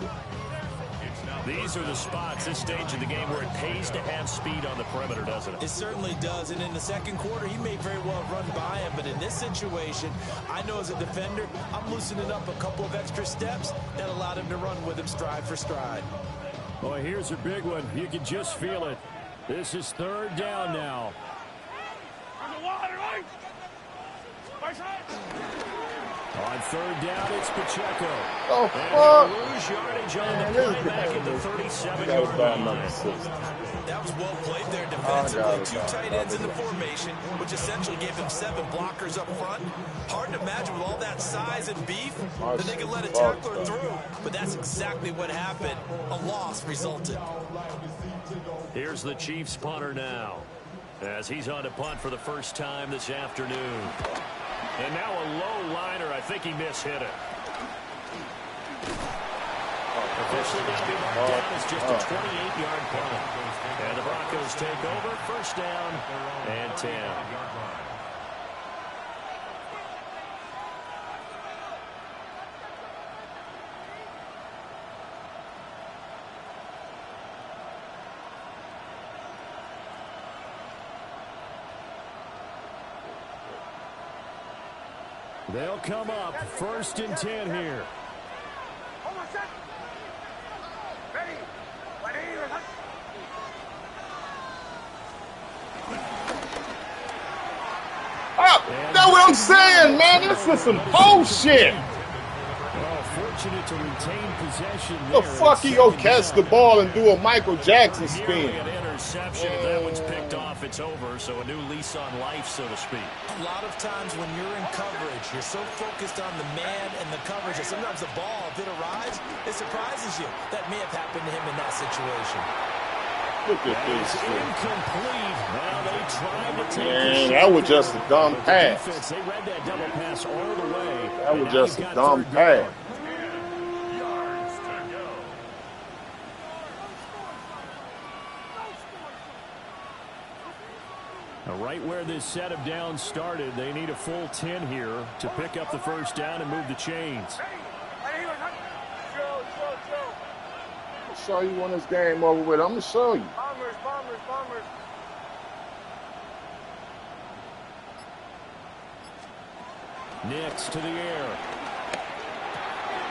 [SPEAKER 2] These are the spots, this stage of the game, where it pays to have speed on the perimeter, doesn't it?
[SPEAKER 8] It certainly does, and in the second quarter, he may very well run by him, but in this situation, I know as a defender, I'm loosening up a couple of extra steps that allowed him to run with him stride for stride.
[SPEAKER 2] Boy, here's a big one. You can just feel it. This is third down now. On third down, it's Pacheco.
[SPEAKER 7] Oh, fuck.
[SPEAKER 2] Lose yardage on the play back at the 37-yard line.
[SPEAKER 8] That was well played there defensively. Two tight ends in the formation, which essentially gave them 7 blockers up front. Hard to imagine with all that size and beef that they could let a tackler through. But that's exactly what happened. A loss resulted.
[SPEAKER 2] Here's the Chiefs punter now, as he's on to punt for the first time this afternoon. And now a low liner. I think he mishit it. Officially going to be marked down as just a 28-yard punt. And the Broncos take over. First down and 10. They'll come up 1st and 10 here.
[SPEAKER 7] That's what I'm saying, man. This is some bullshit.
[SPEAKER 2] Well, fortunate to retain possession there.
[SPEAKER 7] The fuck he go catch the ball and do a Michael Jackson spin?
[SPEAKER 2] An interception. If that one's picked off, it's over. So a new lease on life, so to speak.
[SPEAKER 8] A lot of times when you're in coverage, you're so focused on the man and the coverage that sometimes the ball, if it arrives, it surprises you. That may have happened to him in that situation.
[SPEAKER 7] Look at this shit.
[SPEAKER 2] Incomplete. Well, they tried to take
[SPEAKER 7] Man, that was just a dumb pass.
[SPEAKER 2] defense, they read that double pass all the way.
[SPEAKER 7] That was just a dumb pass.
[SPEAKER 2] Right where this set of downs started, they need a full 10 here to pick up the first down and move the chains.
[SPEAKER 7] I'll show you when this game over with. I'm going to show you.
[SPEAKER 4] Bombers.
[SPEAKER 2] Nix to the air.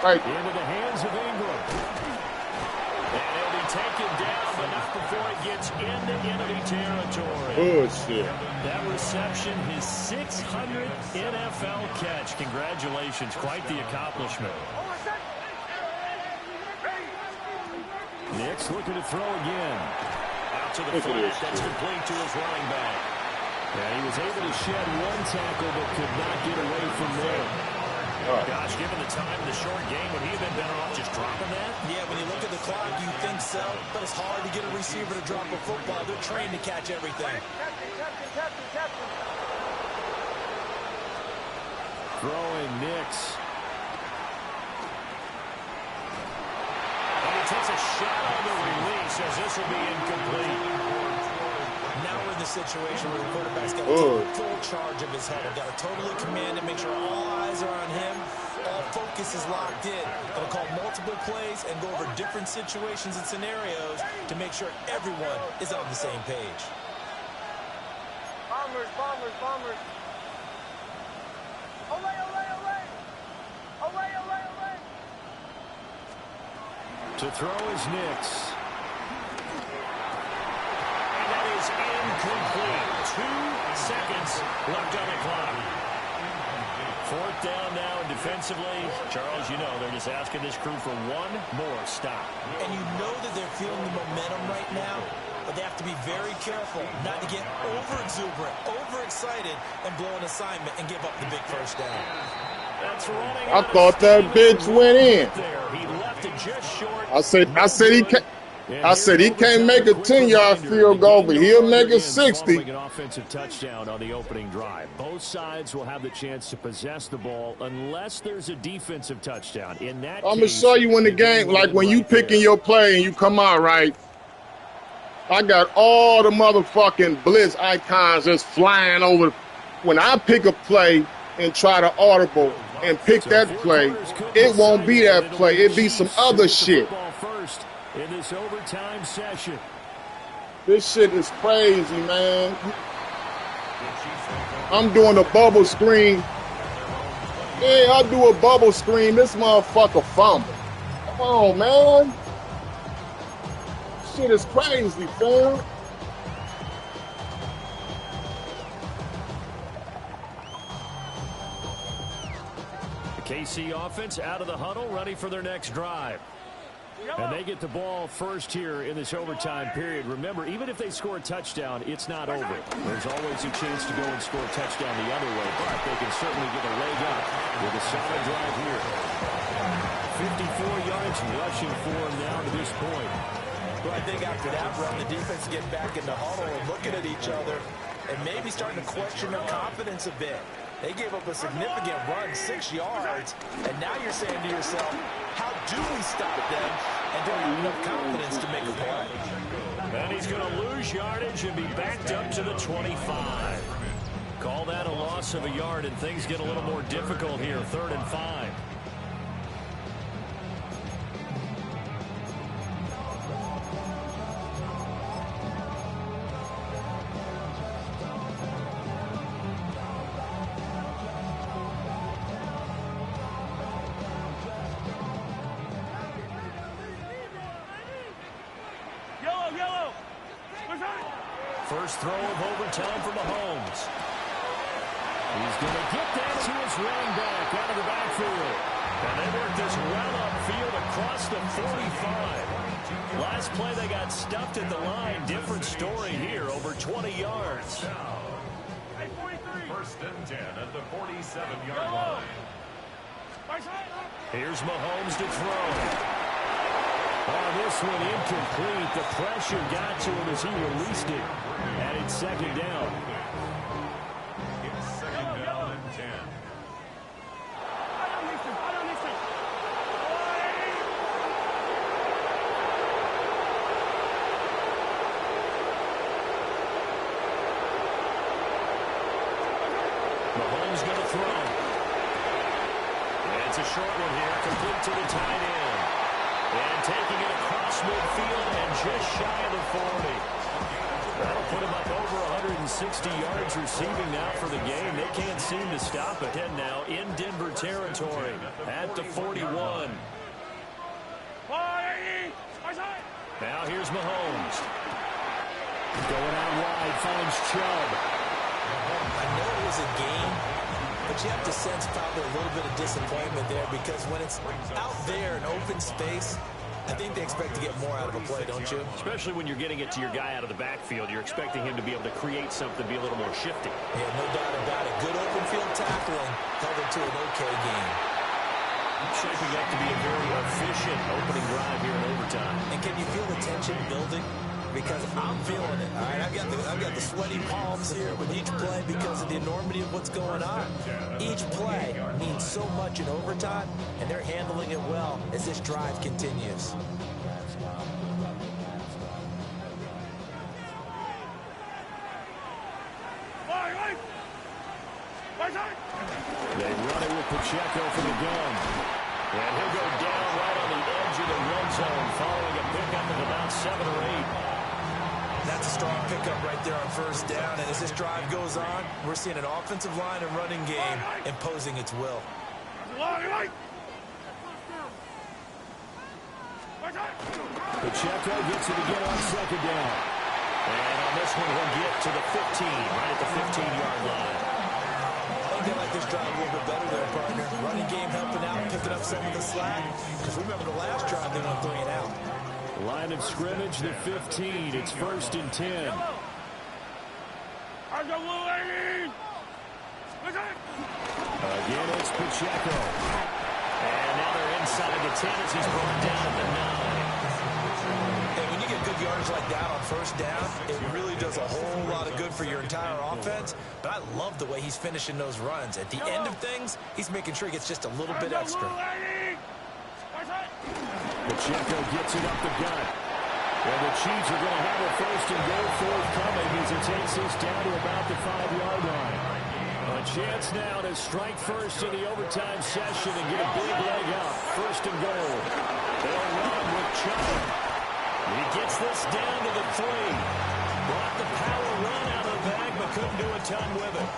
[SPEAKER 7] Right.
[SPEAKER 2] Into the hands of Ingram. And he'll be taken down, but not before it gets into enemy territory.
[SPEAKER 7] Bullshit.
[SPEAKER 2] That reception, his 600th NFL catch. Congratulations. Quite the accomplishment. Nix looking to throw again. Out to the flat. That's complete to his running back. Yeah, he was able to shed one tackle, but could not get away from there.
[SPEAKER 3] Gosh, given the time in the short game, would he have been better off just dropping that? Yeah, when you look at the clock, you think so, but it's hard to get a receiver to drop a football. They're trained to catch everything.
[SPEAKER 2] Throwing Nix. And he takes a shot on the release as this will be incomplete.
[SPEAKER 3] Now we're in the situation where the quarterback's got to take full charge of his huddle. Got to totally command it, make sure all eyes are on him. All focus is locked in. Going to call multiple plays and go over different situations and scenarios to make sure everyone is on the same page.
[SPEAKER 4] Bombers. Olay.
[SPEAKER 2] To throw is Nix. And that is incomplete. 2 seconds left on the clock. Fourth down now, and defensively, Charles, you know, they're just asking this crew for one more stop.
[SPEAKER 3] And you know that they're feeling the momentum right now, but they have to be very careful not to get over-exuberant, over-excited, and blow an assignment and give up the big first down.
[SPEAKER 2] That's running.
[SPEAKER 7] I thought that bitch went in.
[SPEAKER 2] He left it just short.
[SPEAKER 7] I said he can't make a 10-yard field goal, but he'll make a 60.
[SPEAKER 2] An offensive touchdown on the opening drive. Both sides will have the chance to possess the ball unless there's a defensive touchdown. In that
[SPEAKER 7] I'm gonna show you when the game, like when you picking your play and you come out right. I got all the motherfucking blitz icons just flying over. When I pick a play and try to audible and pick that play, it won't be that play. It be some other shit.
[SPEAKER 2] In this overtime session.
[SPEAKER 7] This shit is crazy, man. I'm doing a bubble screen. Yeah, I do a bubble screen. This motherfucker fumble. Come on, man. Shit is crazy, fam.
[SPEAKER 2] The KC offense out of the huddle, ready for their next drive. And they get the ball first here in this overtime period. Remember, even if they score a touchdown, it's not over. There's always a chance to go and score a touchdown the other way, but they can certainly get a leg up with a solid drive here. 54 yards rushing for him now to this point.
[SPEAKER 3] Well, I think after that run, the defense get back in the huddle and looking at each other and maybe starting to question their confidence a bit. They gave up a significant run, 6 yards, and now you're saying to yourself, how do we stop them? And do we have enough confidence to make a play?
[SPEAKER 2] And he's going to lose yardage and be backed up to the 25. Call that a loss of a yard, and things get a little more difficult here, 3rd and 5. First throw of overtime for Mahomes. He's going to get that to his running back out of the backfield. And they work this well upfield across the 45. Last play they got stuffed at the line. Different story here, over 20 yards.
[SPEAKER 5] First and 10 at the 47-yard line.
[SPEAKER 2] Here's Mahomes to throw. On this this one incomplete. The pressure got to him as he released it. And it's second down.
[SPEAKER 5] It's second down and 10.
[SPEAKER 2] Mahomes going to throw. And it's a short one here, complete to the tight end. And taking it across midfield and just shy of the 40. That'll put him up over 160 yards receiving now for the game. They can't seem to stop it. And now in Denver territory at the 41. Now here's Mahomes. Going out wide, finds Chubb.
[SPEAKER 8] I know it was a game, but you have to sense probably a little bit of disappointment there because when it's out there in open space, I think they expect to get more out of a play, don't you?
[SPEAKER 2] Especially when you're getting it to your guy out of the backfield. You're expecting him to be able to create something, be a little more shifty.
[SPEAKER 8] Yeah, no doubt about it. Good open field tackling held it to an okay game.
[SPEAKER 2] Shaping up to be a very efficient opening drive here in overtime.
[SPEAKER 8] And can you feel the tension building? Because I'm feeling it. All right, I've got the sweaty palms here with each play because of the enormity of what's going on. Each play means so much in overtime, and they're handling it well as this drive continues.
[SPEAKER 2] They run it with Pacheco for the gun. And he'll go down right on the edge of the red zone following a pickup of about 7 or 8.
[SPEAKER 8] That's a strong pickup right there on first down. And as this drive goes on, we're seeing an offensive line and running game imposing its will.
[SPEAKER 2] Pacheco gets it again on second down. And on this one, he'll get to the 15, right at the 15-yard line.
[SPEAKER 8] I think they like this drive a little bit better there, partner. Running game helping out, picking up some of the slack. Because remember the last drive, they went 3 and out.
[SPEAKER 2] Line of scrimmage, the 15. It's 1st and 10. Again, it's Pacheco. And now they're inside the 10 as he's brought down at the 9.
[SPEAKER 8] And when you get good yardage like that on first down, it really does a whole lot of good for your entire offense. But I love the way he's finishing those runs. At the end of things, he's making sure he gets just a little bit extra.
[SPEAKER 2] Pacheco gets it up the gut. And the Chiefs are going to have a 1st and goal forthcoming as it takes this down to about the 5-yard line. A chance now to strike first in the overtime session and get a big leg up. 1st and goal. They'll run with Chubb. He gets this down to the 3. Brought the power run out of the bag, but couldn't do a ton with it.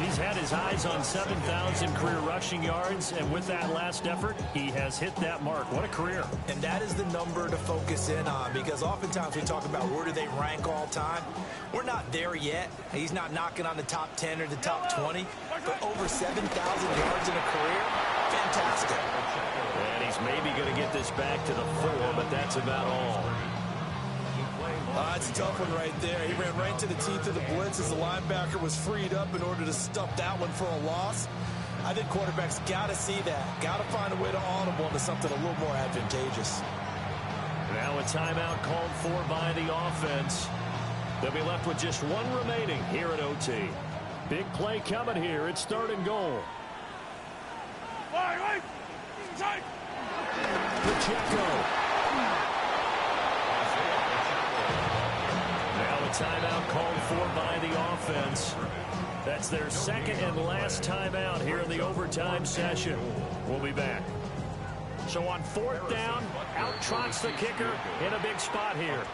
[SPEAKER 2] He's had his eyes on 7,000 career rushing yards, and with that last effort, he has hit that mark. What a career.
[SPEAKER 8] And that is the number to focus in on, because oftentimes we talk about where do they rank all time. We're not there yet. He's not knocking on the top 10 or the top 20, but over 7,000 yards in a career, fantastic.
[SPEAKER 2] And he's maybe going to get this back to the 4, but that's about all.
[SPEAKER 8] That's a tough one right there. He ran right to the teeth of the blitz as the linebacker was freed up in order to stuff that one for a loss. I think quarterbacks got to see that. Got to find a way to audible into something a little more advantageous.
[SPEAKER 2] Now a timeout called for by the offense. They'll be left with just 1 remaining here at OT. Big play coming here. It's 3rd and goal. Pacheco. Timeout called for by the offense. That's their 2nd and last timeout here in the overtime session. We'll be back. So on 4th down, out trots the kicker in a big spot here.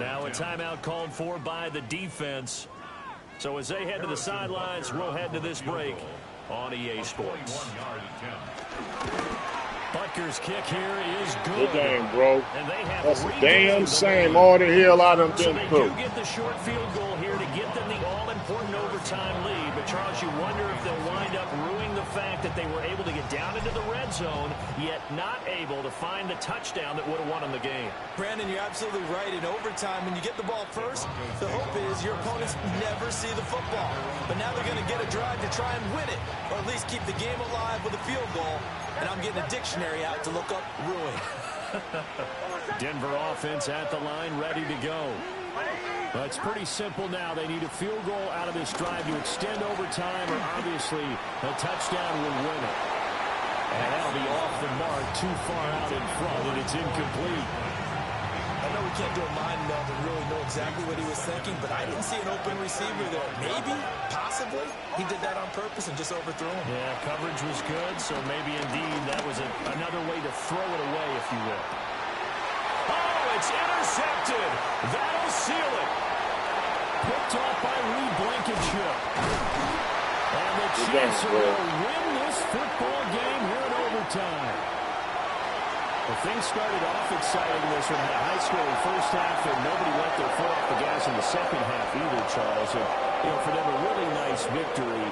[SPEAKER 2] Now a timeout called for by the defense. So as they head to the sidelines, we'll head to this break on EA Sports. Butker's kick here is good.
[SPEAKER 7] Good game, bro.
[SPEAKER 2] And they have
[SPEAKER 7] that's the damn same all the hell I done been through.
[SPEAKER 2] So they do get the short field goal here to get them the all-important overtime lead. But, Charles, you wonder if they'll wind up ruining the fact that they were able to get down into the red zone, yet not able to find the touchdown that would have won them the game.
[SPEAKER 8] Brandon, you're absolutely right. In overtime, when you get the ball first, the hope is your opponents never see the football. But now they're going to get a drive to try and win it, or at least keep the game alive with a field goal. And I'm getting a dictionary out to look up ruin.
[SPEAKER 2] Denver offense at the line, ready to go. Well, it's pretty simple now. They need a field goal out of this drive to extend overtime, or obviously a touchdown will win it. And that'll be off the mark, too far out in front, and it's incomplete.
[SPEAKER 3] I know we can't do a mind meld and really know exactly what he was thinking, but I didn't see an open receiver there. Maybe, possibly, he did that on purpose and just overthrew him.
[SPEAKER 2] Yeah, coverage was good, so maybe indeed that was another way to throw it away, if you will. Oh, it's intercepted. That'll seal it. Picked off by Reed Blankenship. And the Chiefs will win this football game here in overtime. Well, things started off exciting in this one. Had a high-scoring first half, and nobody let their foot off the gas in the second half either, Charles. And, for them, a really nice victory.